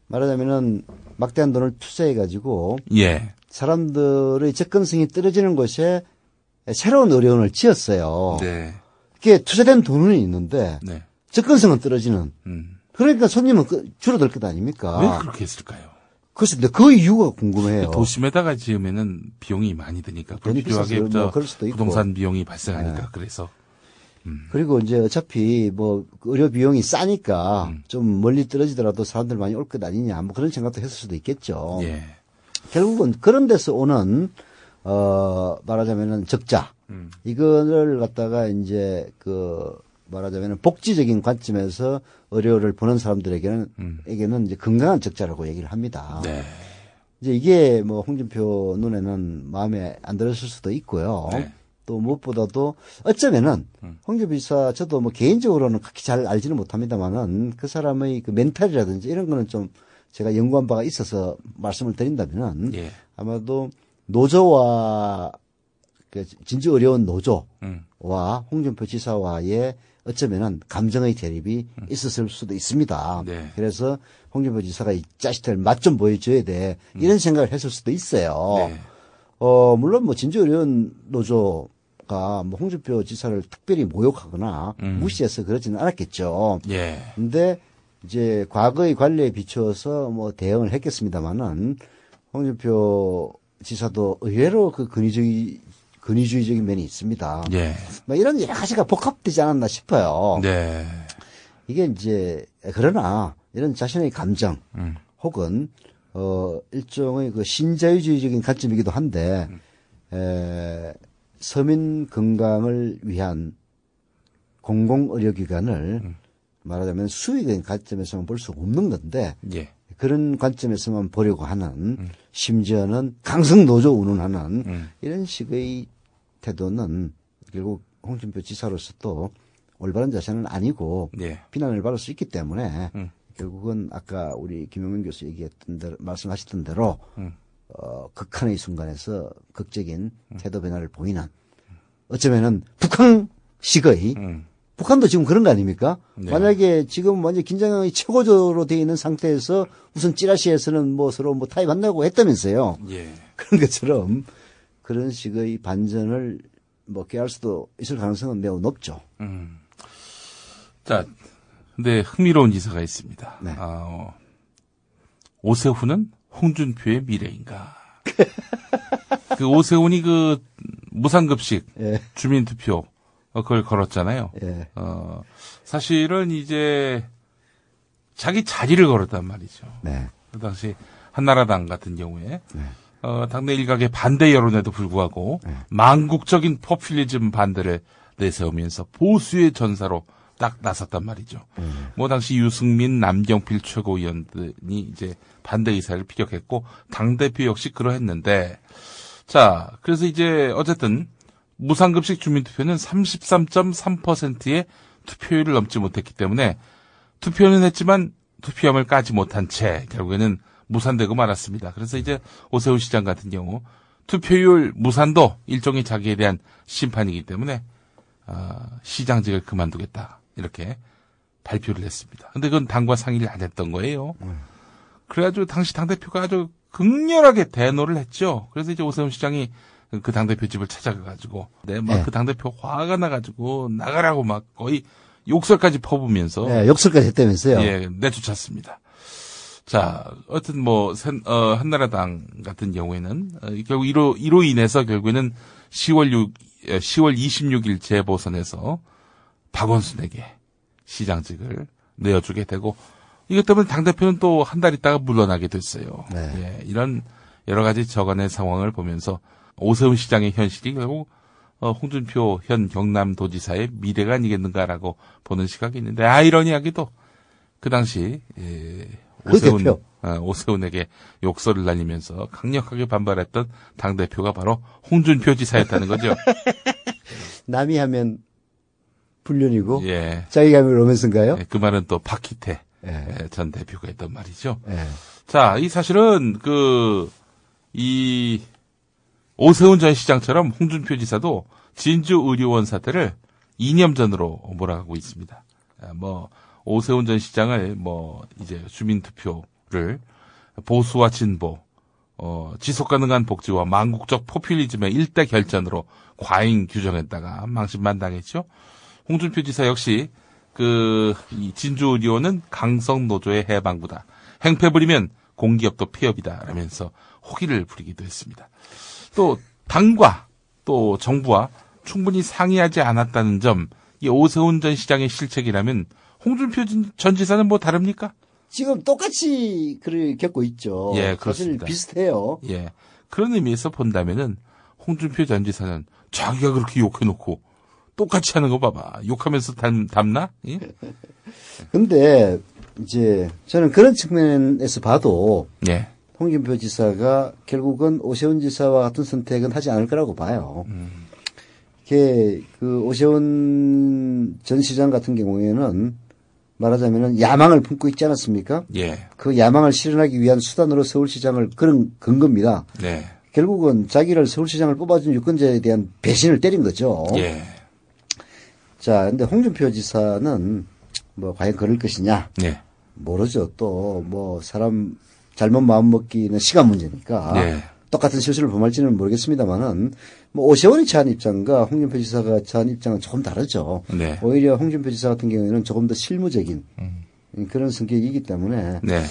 Speaker 16: 말하자면은 막대한 돈을 투자해가지고
Speaker 15: 예.
Speaker 16: 사람들의 접근성이 떨어지는 곳에 새로운 의료원을 지었어요.
Speaker 15: 네.
Speaker 16: 이게 투자된 돈은 있는데
Speaker 15: 네.
Speaker 16: 접근성은 떨어지는. 그러니까 손님은 줄어들 것 아닙니까?
Speaker 15: 왜 그렇게 했을까요?
Speaker 16: 글쎄, 그 이유가 궁금해요.
Speaker 15: 도심에다가 지으면은 비용이 많이 드니까 불필요하게 부동산 비용이 발생하니까. 네. 그래서
Speaker 16: 그리고 어차피 의료 비용이 싸니까 좀 멀리 떨어지더라도 사람들 많이 올 것 아니냐 그런 생각도 했을 수도 있겠죠.
Speaker 15: 예.
Speaker 16: 결국은 그런 데서 오는 말하자면은 적자. 이거를 갖다가 말하자면 복지적인 관점에서 의료를 보는 사람들에게는 이제 건강한 적자라고 얘기를 합니다.
Speaker 15: 네.
Speaker 16: 이제 이게 홍준표 눈에는 마음에 안 들었을 수도 있고요.
Speaker 15: 네.
Speaker 16: 또 무엇보다도 어쩌면은 홍준표 지사 저도 개인적으로는 그렇게 잘 알지는 못합니다만은 그 사람의 그 멘탈이라든지 이런 거는 좀 제가 연구한 바가 있어서 말씀을 드린다면은
Speaker 15: 예.
Speaker 16: 아마도 노조와 진주의료원 노조와 홍준표 지사와의 어쩌면은 감정의 대립이 있었을 수도 있습니다.
Speaker 15: 네.
Speaker 16: 그래서 홍준표 지사가 이 자식들 맛 좀 보여줘야 돼. 이런 생각을 했을 수도 있어요.
Speaker 15: 네.
Speaker 16: 물론 진주의료원 노조가 홍준표 지사를 특별히 모욕하거나 무시해서 그러지는 않았겠죠.
Speaker 15: 예.
Speaker 16: 근데 이제 과거의 관례에 비추어서 대응을 했겠습니다만은 홍준표 지사도 의외로 그 근위주의적인 면이 있습니다.
Speaker 15: 예.
Speaker 16: 뭐 이런 여러 가지가 복합되지 않았나 싶어요.
Speaker 15: 네.
Speaker 16: 이게 이제 그러나 이런 자신의 감정 혹은 일종의 그 신자유주의적인 관점이기도 한데 서민 건강을 위한 공공의료기관을 말하자면 수익의 관점에서만 볼 수 없는 건데
Speaker 15: 예.
Speaker 16: 그런 관점에서만 보려고 하는 심지어는 강성노조 운운하는 이런 식의 태도는 결국 홍준표 지사로서 또 올바른 자세는 아니고
Speaker 15: 예.
Speaker 16: 비난을 받을 수 있기 때문에 결국은 아까 우리 김용민 교수 얘기했던 대로 말씀하셨던 대로 극한의 순간에서 극적인 태도 변화를 보이는 어쩌면은 북한식의 북한도 지금 그런 거 아닙니까?
Speaker 15: 네.
Speaker 16: 만약에 지금 완전 긴장이 최고조로 되어 있는 상태에서 우선 찌라시에서는 뭐 서로 뭐 타협한다고 했다면서요.
Speaker 15: 예.
Speaker 16: 그런 것처럼 그런 식의 반전을 뭐 꾀할 수도 있을 가능성은 매우 높죠.
Speaker 15: 자, 근데 흥미로운 기사가 있습니다.
Speaker 16: 네.
Speaker 15: 오세훈은 홍준표의 미래인가? 그 오세훈이 그 무상급식
Speaker 16: 예.
Speaker 15: 주민투표 그걸 걸었잖아요.
Speaker 16: 예.
Speaker 15: 사실은 이제 자기 자리를 걸었단 말이죠.
Speaker 16: 네.
Speaker 15: 그 당시 한나라당 같은 경우에
Speaker 16: 네.
Speaker 15: 당내 일각의 반대 여론에도 불구하고 망국적인 포퓰리즘 반대를 내세우면서 보수의 전사로 딱 나섰단 말이죠. 뭐 당시 유승민, 남경필 최고위원들이 이제 반대 의사를 피력했고 당대표 역시 그러했는데 자, 그래서 이제 어쨌든 무상급식 주민투표는 33.3%의 투표율을 넘지 못했기 때문에 투표는 했지만 투표함을 까지 못한 채 결국에는 무산되고 말았습니다. 그래서 이제 오세훈 시장 같은 경우 투표율 무산도 일종의 자기에 대한 심판이기 때문에 시장직을 그만두겠다 이렇게 발표를 했습니다. 근데 그건 당과 상의를 안 했던 거예요. 그래가지고 당시 당대표가 아주 극렬하게 대노를 했죠. 그래서 이제 오세훈 시장이 그 당대표 집을 찾아가가지고 막 그 당대표 화가 나가지고 나가라고 막 거의 욕설까지 퍼부면서
Speaker 16: 욕설까지 했다면서요.
Speaker 15: 예, 내쫓았습니다. 자, 어쨌든 뭐 한나라당 같은 경우에는 결국 이로 인해서 결국에는 10월 26일 재보선에서 박원순에게 시장직을 내어주게 되고 이것 때문에 당대표는 또 한 달 있다가 물러나게 됐어요.
Speaker 16: 네.
Speaker 15: 예, 이런 여러 가지 저간의 상황을 보면서 오세훈 시장의 현실이 결국 홍준표 현 경남도지사의 미래가 아니겠는가라고 보는 시각이 있는데 아이러니하게도 그 당시 오세훈에게 욕설을 날리면서 강력하게 반발했던 당대표가 바로 홍준표 지사였다는 거죠.
Speaker 16: 남이 하면 불륜이고
Speaker 15: 예.
Speaker 16: 자기가 하면 로맨스인가요?
Speaker 15: 그 말은 또 박희태
Speaker 16: 예.
Speaker 15: 전 대표가 했던 말이죠.
Speaker 16: 예.
Speaker 15: 자, 이 사실은 이 오세훈 전 시장처럼 홍준표 지사도 진주 의료원 사태를 2년 전으로 몰아가고 있습니다. 뭐 오세훈 전 시장을 이제 주민투표를 보수와 진보, 지속 가능한 복지와 망국적 포퓰리즘의 일대 결전으로 과잉 규정했다가 망신만당했죠. 홍준표 지사 역시 이 진주 의료원은 강성 노조의 해방구다. 행패 부리면 공기업도 폐업이다. 라면서 호기를 부리기도 했습니다. 또 당과 또 정부와 충분히 상의하지 않았다는 점, 이 오세훈 전 시장의 실책이라면 홍준표 전 지사는 뭐 다릅니까?
Speaker 16: 지금 똑같이 그를 겪고 있죠.
Speaker 15: 예,
Speaker 16: 사실
Speaker 15: 그렇습니다.
Speaker 16: 비슷해요.
Speaker 15: 예. 그런 의미에서 본다면은 홍준표 전 지사는 자기가 그렇게 욕해놓고 똑같이 하는 거 봐봐. 욕하면서 담나? 예?
Speaker 16: 근데 이제 저는 그런 측면에서 봐도
Speaker 15: 예.
Speaker 16: 홍준표 지사가 결국은 오세훈 지사와 같은 선택은 하지 않을 거라고 봐요. 그 오세훈 전 시장 같은 경우에는 말하자면은 야망을 품고 있지 않았습니까?
Speaker 15: 예.
Speaker 16: 그 야망을 실현하기 위한 수단으로 서울시장을 건 겁니다.
Speaker 15: 네.
Speaker 16: 결국은 자기를 서울시장을 뽑아준 유권자에 대한 배신을 때린 거죠.
Speaker 15: 예.
Speaker 16: 자, 근데 홍준표 지사는 과연 그럴 것이냐?
Speaker 15: 예.
Speaker 16: 모르죠. 또 사람 잘못 마음 먹기는 시간 문제니까.
Speaker 15: 예.
Speaker 16: 똑같은 실수를 범할지는 모르겠습니다만은 오세훈이 처한 입장과 홍준표 지사가 처한 입장은 조금 다르죠.
Speaker 15: 네.
Speaker 16: 오히려 홍준표 지사 같은 경우에는 조금 더 실무적인 그런 성격이기 때문에
Speaker 15: 네.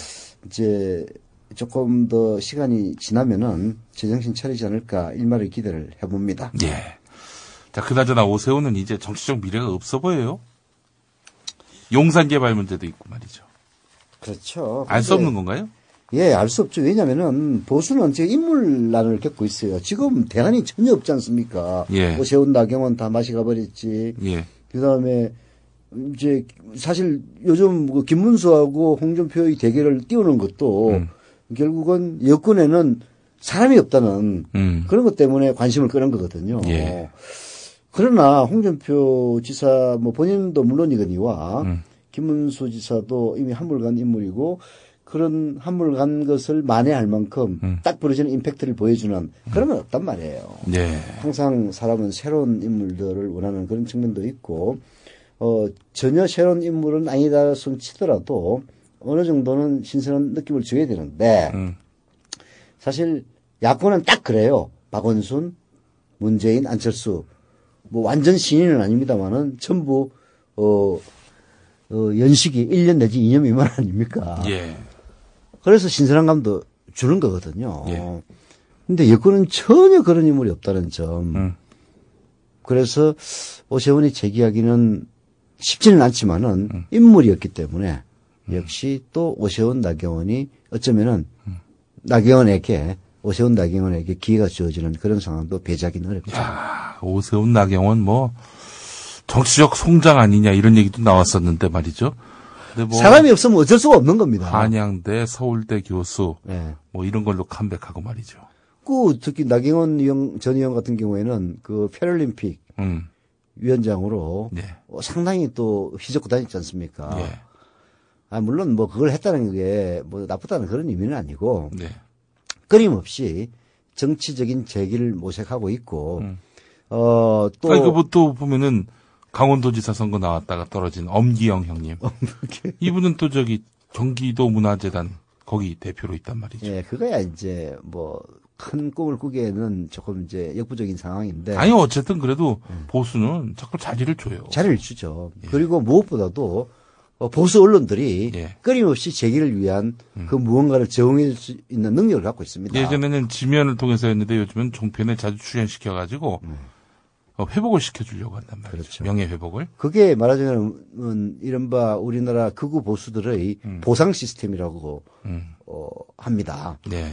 Speaker 16: 이제 조금 더 시간이 지나면은 제정신 차리지 않을까 일말의 기대를 해봅니다.
Speaker 15: 예. 자, 그나저나 오세훈은 이제 정치적 미래가 없어 보여요. 용산 개발 문제도 있고 말이죠.
Speaker 16: 그렇죠.
Speaker 15: 알 수 없는 건가요?
Speaker 16: 예, 알 수 없죠. 왜냐면은 보수는 지금 인물난을 겪고 있어요. 지금 대안이 전혀 없지 않습니까?
Speaker 15: 예.
Speaker 16: 오세훈, 나경원 다 맛이 가버렸지.
Speaker 15: 예.
Speaker 16: 그 다음에 이제 사실 요즘 그 김문수하고 홍준표의 대결을 띄우는 것도 결국은 여권에는 사람이 없다는 그런 것 때문에 관심을 끄는 거거든요.
Speaker 15: 예.
Speaker 16: 그러나 홍준표 지사 뭐 본인도 물론이거니와 김문수 지사도 이미 한물간 인물이고 그런 한물간 것을 만회할 만큼 딱 부러지는 임팩트를 보여주는 그런 건 없단 말이에요.
Speaker 15: 예.
Speaker 16: 항상 사람은 새로운 인물들을 원하는 그런 측면도 있고 전혀 새로운 인물은 아니다 손 치더라도 어느 정도는 신선한 느낌을 줘야 되는데 사실 야권은 딱 그래요. 박원순, 문재인, 안철수 뭐 완전 신인은 아닙니다만은 전부 연식이 1년 내지 2년 미만 아닙니까?
Speaker 15: 예.
Speaker 16: 그래서 신선한 감도 주는 거거든요.
Speaker 15: 예.
Speaker 16: 근데 여권은 전혀 그런 인물이 없다는 점. 그래서 오세훈이 제기하기는 쉽지는 않지만은 인물이었기 때문에 역시 또 오세훈 나경원이 어쩌면은 오세훈 나경원에게 기회가 주어지는 그런 상황도 배제하기는 어렵죠.
Speaker 15: 야, 오세훈 나경원 뭐 정치적 송장 아니냐 이런 얘기도 나왔었는데 말이죠. 근데 뭐
Speaker 16: 사람이 없으면 어쩔 수가 없는 겁니다.
Speaker 15: 한양대, 서울대 교수
Speaker 16: 네.
Speaker 15: 뭐 이런 걸로 컴백하고 말이죠.
Speaker 16: 그 특히 나경원 전 의원 같은 경우에는 그 패럴림픽 위원장으로 상당히 또 휘젓고 다녔지 않습니까?
Speaker 15: 예.
Speaker 16: 물론 뭐 그걸 했다는 게 뭐 나쁘다는 그런 의미는 아니고
Speaker 15: 네.
Speaker 16: 끊임없이 정치적인 재기를 모색하고 있고 또
Speaker 15: 그것도 보면은 강원도지사 선거 나왔다가 떨어진 엄기영 형님. 이분은 또 저기 경기도 문화재단 거기 대표로 있단 말이죠.
Speaker 16: 예, 그거야 이제 뭐 큰 꿈을 꾸기에는 조금 이제 역부족인 상황인데.
Speaker 15: 아니 어쨌든 그래도 보수는 자꾸 자리를 줘요.
Speaker 16: 자리를 주죠. 그리고 무엇보다도 보수 언론들이 끊임없이 재기를 위한 그 무언가를 제공할 수 있는 능력을 갖고 있습니다.
Speaker 15: 예전에는 지면을 통해서였는데 요즘은 종편에 자주 출연시켜가지고 회복을 시켜주려고 한단 말이죠.
Speaker 16: 그렇죠.
Speaker 15: 명예 회복을.
Speaker 16: 그게 말하자면 이른바 우리나라 극우 보수들의 보상 시스템이라고 합니다.
Speaker 15: 네.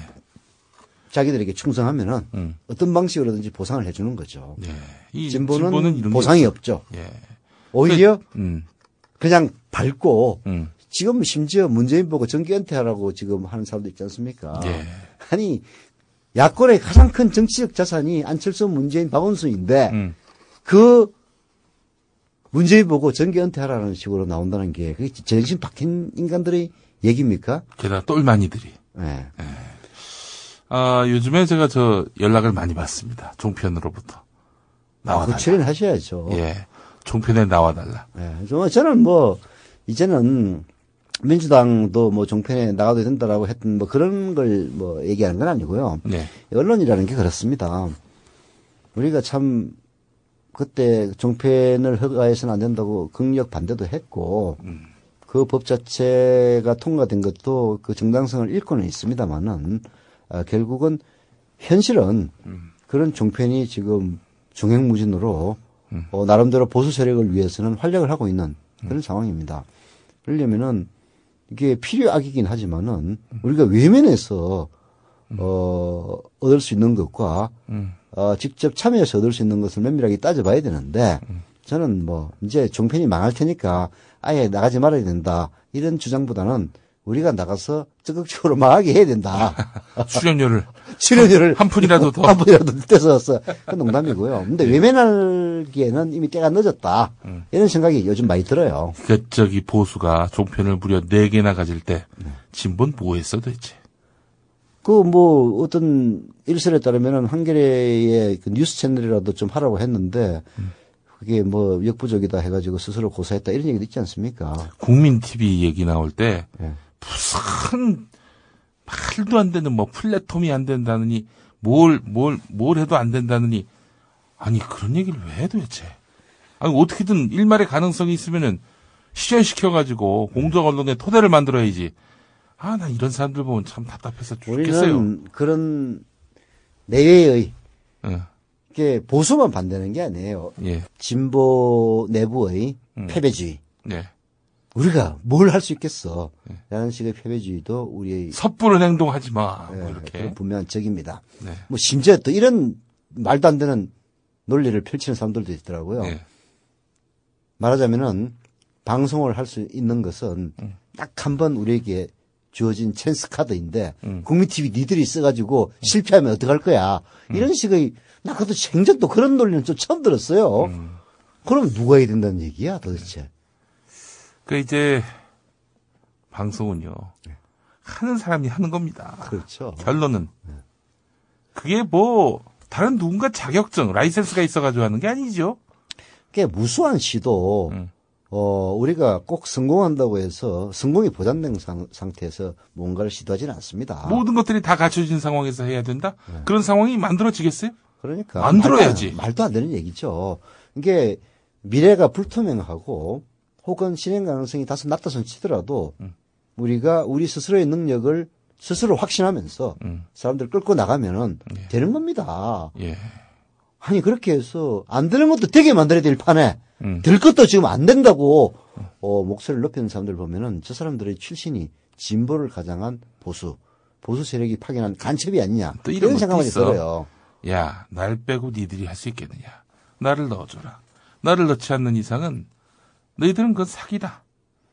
Speaker 16: 자기들에게 충성하면은 어떤 방식으로든지 보상을 해주는 거죠.
Speaker 15: 네.
Speaker 16: 진보는
Speaker 15: 이런
Speaker 16: 보상이 없죠.
Speaker 15: 예.
Speaker 16: 오히려 그냥 밟고 지금 심지어 문재인 보고 정계 은퇴하라고 지금 하는 사람도 있지 않습니까?
Speaker 15: 예.
Speaker 16: 아니 야권의 가장 큰 정치적 자산이 안철수, 문재인, 박원순인데 그 문재인 보고 정계 은퇴하라는 식으로 나온다는 게 그게 제정신 박힌 인간들의 얘기입니까?
Speaker 15: 게다가 똘마니들이.
Speaker 16: 네.
Speaker 15: 예. 요즘에 제가 연락을 많이 받습니다. 종편으로부터.
Speaker 16: 그 출연하셔야죠.
Speaker 15: 예. 종편에 나와달라.
Speaker 16: 예. 저는 이제는 민주당도 종편에 나가도 된다라고 했던 그런 걸 얘기하는 건 아니고요.
Speaker 15: 네.
Speaker 16: 언론이라는 게 그렇습니다. 우리가 참 그때 종편을 허가해서는 안 된다고 극력 반대도 했고, 그 법 자체가 통과된 것도 그 정당성을 잃고는 있습니다만은, 결국은 현실은 그런 종편이 지금 종횡무진으로 나름대로 보수 세력을 위해서는 활약을 하고 있는 그런 상황입니다. 그러려면은 이게 필요악이긴 하지만은 우리가 외면해서 얻을 수 있는 것과 직접 참여해서 얻을 수 있는 것을 면밀하게 따져봐야 되는데 저는 이제 종편이 망할 테니까 아예 나가지 말아야 된다 이런 주장보다는 우리가 나가서 적극적으로 망하게 해야 된다.
Speaker 15: 출연료를
Speaker 16: 한
Speaker 15: 푼이라도 더.
Speaker 16: 한 푼이라도 떼서 그 농담이고요. 근데 외면하기에는 이미 때가 늦었다. 이런 생각이 요즘 많이 들어요.
Speaker 15: 저기 보수가 종편을 무려 4개나 가질 때 진보는 뭐 했어 도대체?
Speaker 16: 어떤 일설에 따르면은 한겨레의 그 뉴스 채널이라도 좀 하라고 했는데 그게 역부족이다 해가지고 스스로 고사했다 이런 얘기도 있지 않습니까?
Speaker 15: 국민 TV 얘기 나올 때 무슨 말도 안 되는 플랫폼이 안 된다느니 뭘 해도 안 된다느니 아니 그런 얘기를 왜 해 도대체? 아니 어떻게든 일말의 가능성이 있으면은 실현시켜가지고 공정 언론의 토대를 만들어야지. 나 이런 사람들 보면 참 답답해서 죽겠어요.
Speaker 16: 우리는 그런 내외의 이게 보수만 반대하는 게 아니에요.
Speaker 15: 예.
Speaker 16: 진보 내부의 패배주의.
Speaker 15: 네.
Speaker 16: 우리가 뭘 할 수 있겠어? 라는 식의 패배주의도 우리의
Speaker 15: 섣부른 행동하지 마.
Speaker 16: 네,
Speaker 15: 뭐 이렇게.
Speaker 16: 그런 분명한 적입니다.
Speaker 15: 네.
Speaker 16: 뭐 심지어 또 이런 말도 안 되는 논리를 펼치는 사람들도 있더라고요.
Speaker 15: 네.
Speaker 16: 말하자면은 방송을 할 수 있는 것은 딱 한 번 우리에게 주어진 찬스 카드인데 국민 TV 니들이 써가지고 실패하면 어떡할 거야? 이런 식의 나 그것도 생전도 그런 논리는 좀 처음 들었어요. 그럼 누가 해야 된다는 얘기야 도대체?
Speaker 15: 그 이제 방송은요 하는 사람이 하는 겁니다.
Speaker 16: 그렇죠.
Speaker 15: 결론은 그게 뭐 다른 누군가 자격증 라이센스가 있어가지고 하는 게 아니죠.
Speaker 16: 꽤 무수한 시도 우리가 꼭 성공한다고 해서 성공이 보장된 상태에서 뭔가를 시도하지는 않습니다.
Speaker 15: 모든 것들이 다 갖춰진 상황에서 해야 된다? 그런 상황이 만들어지겠어요?
Speaker 16: 그러니까
Speaker 15: 만들어야지.
Speaker 16: 말도 안 되는 얘기죠. 이게 미래가 불투명하고 혹은 실행 가능성이 다소 낮다손 치더라도 우리가 우리 스스로의 능력을 스스로 확신하면서 사람들 끌고 나가면은 되는 겁니다.
Speaker 15: 예.
Speaker 16: 아니 그렇게 해서 안 되는 것도 되게 만들어야 될 판에 될 것도 지금 안 된다고 목소리를 높이는 사람들 보면은 저 사람들의 출신이 진보를 가장한 보수 세력이 파견한 간첩이 아니냐
Speaker 15: 또
Speaker 16: 이런 생각이
Speaker 15: 있어.
Speaker 16: 들어요.
Speaker 15: 야, 날 빼고 니들이 할 수 있겠느냐. 나를 넣어줘라. 나를 넣지 않는 이상은 너희들은 그건 사기다.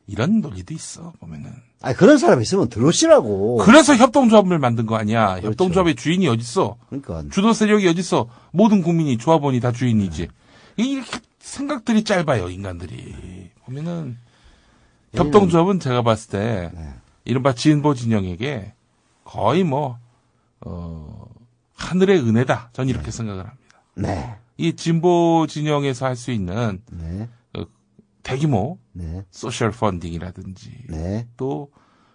Speaker 15: 이런 논리도 있어 보면은.
Speaker 16: 아니 그런 사람 있으면 들어오시라고.
Speaker 15: 그래서 협동조합을 만든 거 아니야.
Speaker 16: 그렇죠.
Speaker 15: 협동조합의 주인이 어딨어.
Speaker 16: 그러니까
Speaker 15: 주도 세력이 어딨어. 모든 국민이 조합원이 다 주인이지. 이렇게 생각들이 짧아요 인간들이. 보면은 협동조합은 제가 봤을 때 이른바 진보 진영에게 거의 뭐 하늘의 은혜다. 전 이렇게 생각을 합니다.
Speaker 16: 네.
Speaker 15: 이 진보 진영에서 할 수 있는 대규모 소셜 펀딩이라든지 또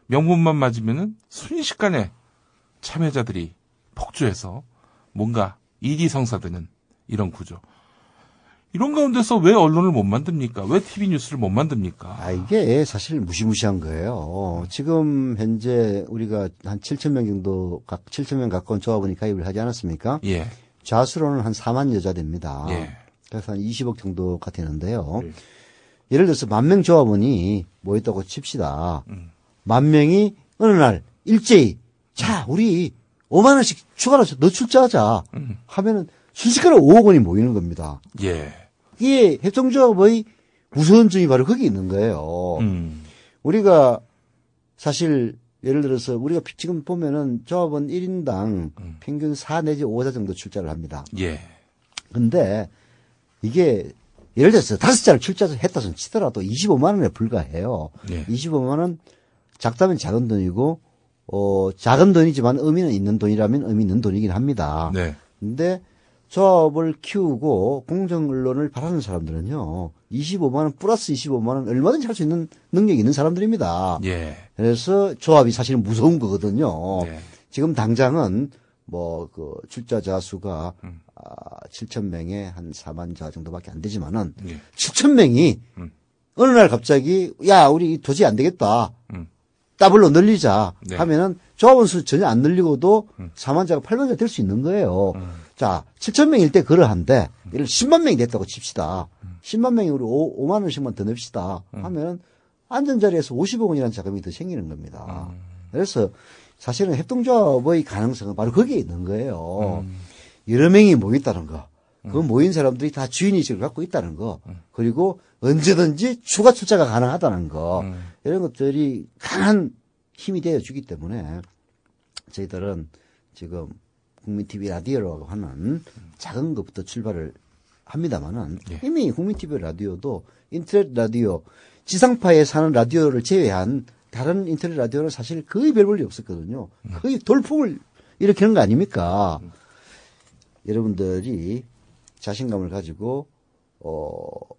Speaker 15: 명분만 맞으면은 순식간에 참여자들이 폭주해서 뭔가 이기성사되는 이런 구조. 이런 가운데서 왜 언론을 못 만듭니까? 왜 TV 뉴스를 못 만듭니까?
Speaker 16: 이게 사실 무시무시한 거예요. 지금 현재 우리가 한 7,000명 정도, 7,000명 가까운 조합원이 가입을 하지 않았습니까?
Speaker 15: 예.
Speaker 16: 좌수로는 한 4만 여자 됩니다.
Speaker 15: 예.
Speaker 16: 그래서 한 20억 정도가 되는데요. 예를 들어서 10,000명 조합원이 모였다고 칩시다. 10,000명이 어느 날 일제히 자, 우리 5만 원씩 추가로 너 출자하자 하면은 순식간에 5억 원이 모이는 겁니다.
Speaker 15: 예.
Speaker 16: 이게 협동조합의 무서운 점이 바로 거기 있는 거예요. 우리가 사실 예를 들어서 우리가 지금 보면은 조합원 1인당 평균 4 내지 5자 정도 출자를 합니다.
Speaker 15: 예.
Speaker 16: 근데 이게 예를 들어서 5자를 출자했다손 치더라도 25만 원에 불과해요.
Speaker 15: 예.
Speaker 16: 25만 원 작다면 작은 돈이고 작은 돈이지만 의미는 있는 돈이라면 의미 있는 돈이긴 합니다.
Speaker 15: 네.
Speaker 16: 근데 조합을 키우고 공정 언론을 바라는 사람들은요. 25만 원 플러스 25만 원 얼마든지 할 수 있는 능력이 있는 사람들입니다.
Speaker 15: 예.
Speaker 16: 그래서 조합이 사실 무서운 거거든요.
Speaker 15: 네.
Speaker 16: 지금 당장은 뭐 그 출자자 수가 7,000명에 한 4만 자 정도밖에 안 되지만은 7,000명이 어느 날 갑자기 야 우리 도저히 안 되겠다. 더블로 늘리자
Speaker 15: 네.
Speaker 16: 하면은 조합원 수 전혀 안 늘리고도 4만 자가 8만 자 될 수 있는 거예요. 자, 7,000명일 때 그러한데 예를 10만 명이 됐다고 칩시다. 10만 명이 우리 5만 원씩만 더 냅시다 하면은 앉은 자리에서 50억 원이라는 자금이 더 생기는 겁니다. 그래서 사실은 협동조합의 가능성은 바로 거기에 있는 거예요. 여러 명이 모였다는 거. 그 모인 사람들이 다 주인의식을 갖고 있다는 거. 그리고 언제든지 추가 출자가 가능하다는 거. 이런 것들이 강한 힘이 되어주기 때문에 저희들은 지금 국민TV 라디오라고 하는 작은 것부터 출발을 합니다만은 이미 국민TV 라디오도 인터넷 라디오, 지상파에 사는 라디오를 제외한 다른 인터넷 라디오는 사실 거의 별 볼일 없었거든요. 거의 돌풍을 일으키는 거 아닙니까? 여러분들이 자신감을 가지고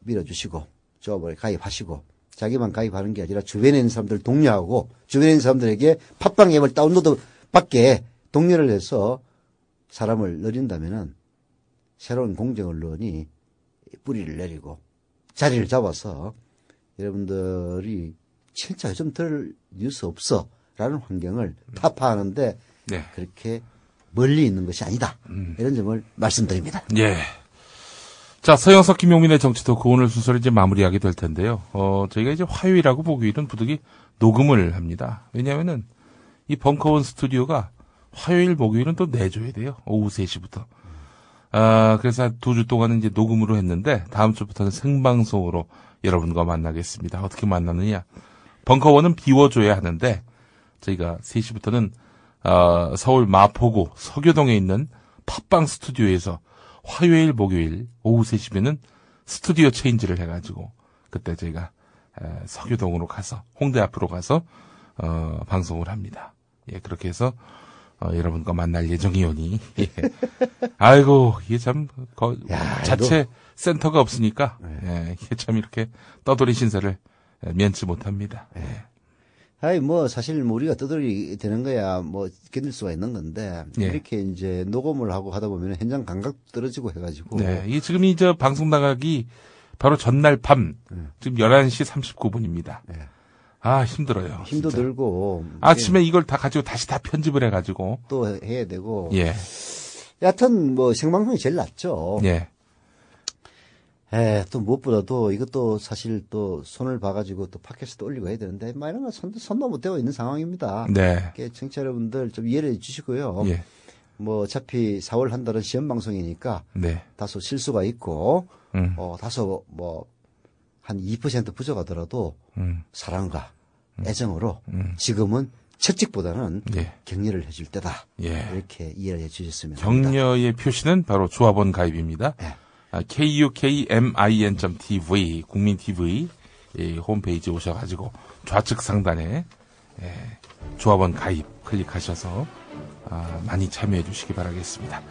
Speaker 16: 밀어주시고 조합을 가입하시고 자기만 가입하는 게 아니라 주변에 있는 사람들 독려하고 주변에 있는 사람들에게 팟빵 앱을 다운로드 받게 독려를 해서 사람을 늘린다면은 새로운 공정 언론이 뿌리를 내리고 자리를 잡아서 여러분들이 진짜 요즘 들 뉴스 없어 라는 환경을 타파하는데
Speaker 15: 네.
Speaker 16: 그렇게 멀리 있는 것이 아니다. 이런 점을 말씀드립니다.
Speaker 15: 예. 자, 서영석 김용민의 정치 토크 오늘 순서를 이제 마무리하게 될 텐데요. 저희가 이제 화요일하고 목요일은 부득이 녹음을 합니다. 왜냐면은 이 벙커원 스튜디오가 화요일, 목요일은 또 내줘야 돼요. 오후 3시부터. 그래서 2주 동안은 이제 녹음으로 했는데 다음 주부터는 생방송으로 여러분과 만나겠습니다. 어떻게 만나느냐. 벙커원은 비워줘야 하는데 저희가 3시부터는 서울 마포구 서교동에 있는 팟빵 스튜디오에서 화요일, 목요일 오후 3시면은 스튜디오 체인지를 해가지고 그때 저희가 서교동으로 가서 홍대 앞으로 가서 방송을 합니다. 예, 그렇게 해서 여러분과 만날 예정이오니 예. 아이고 이게 참 자체 센터가 없으니까 예, 이게 참 이렇게 떠돌이 신세를 면치 못합니다. 예.
Speaker 16: 아이, 사실 우리가 떠돌이 되는 거야, 견딜 수가 있는 건데,
Speaker 15: 예.
Speaker 16: 이렇게 이제 녹음을 하고 하다 보면 현장 감각도 떨어지고 해가지고.
Speaker 15: 네. 이게 지금 방송 나가기 바로 전날 밤, 지금 11시 39분입니다. 아, 힘들어요.
Speaker 16: 힘도
Speaker 15: 진짜.
Speaker 16: 들고.
Speaker 15: 아침에 이걸 다 가지고 다시 다 편집을 해가지고.
Speaker 16: 또 해야 되고.
Speaker 15: 예.
Speaker 16: 여하튼, 생방송이 제일 낫죠.
Speaker 15: 예.
Speaker 16: 또 무엇보다도 이것도 사실 또 손을 봐가지고 또 팟캐스트 올리고 해야 되는데, 이런 건 손도 못 대고 있는 상황입니다.
Speaker 15: 네.
Speaker 16: 청취자 여러분들 좀 이해를 해 주시고요.
Speaker 15: 예.
Speaker 16: 어차피 4월 한 달은 시험 방송이니까.
Speaker 15: 네.
Speaker 16: 다소 실수가 있고, 다소 한 2% 부족하더라도, 사랑과 애정으로 지금은 채찍보다는 격려를 해줄 때다.
Speaker 15: 예.
Speaker 16: 이렇게 이해를 해 주셨으면 합니다.
Speaker 15: 격려의 표시는 바로 조합원 가입입니다. KUKMIN.TV 국민TV 홈페이지 오셔가지고 좌측 상단에 조합원 가입 클릭하셔서 많이 참여해 주시기 바라겠습니다.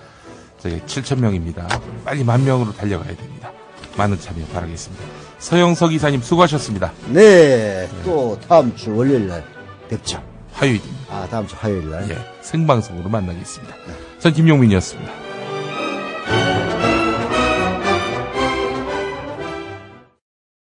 Speaker 15: 저희 7,000명입니다. 빨리 10,000명으로 달려가야 됩니다. 많은 참여 바라겠습니다. 서영석 이사님 수고하셨습니다.
Speaker 16: 네, 또 다음 주 월요일 날 뵙죠.
Speaker 15: 화요일입니다.
Speaker 16: 다음 주 화요일 날.
Speaker 15: 예, 생방송으로 만나겠습니다. 전 김용민이었습니다.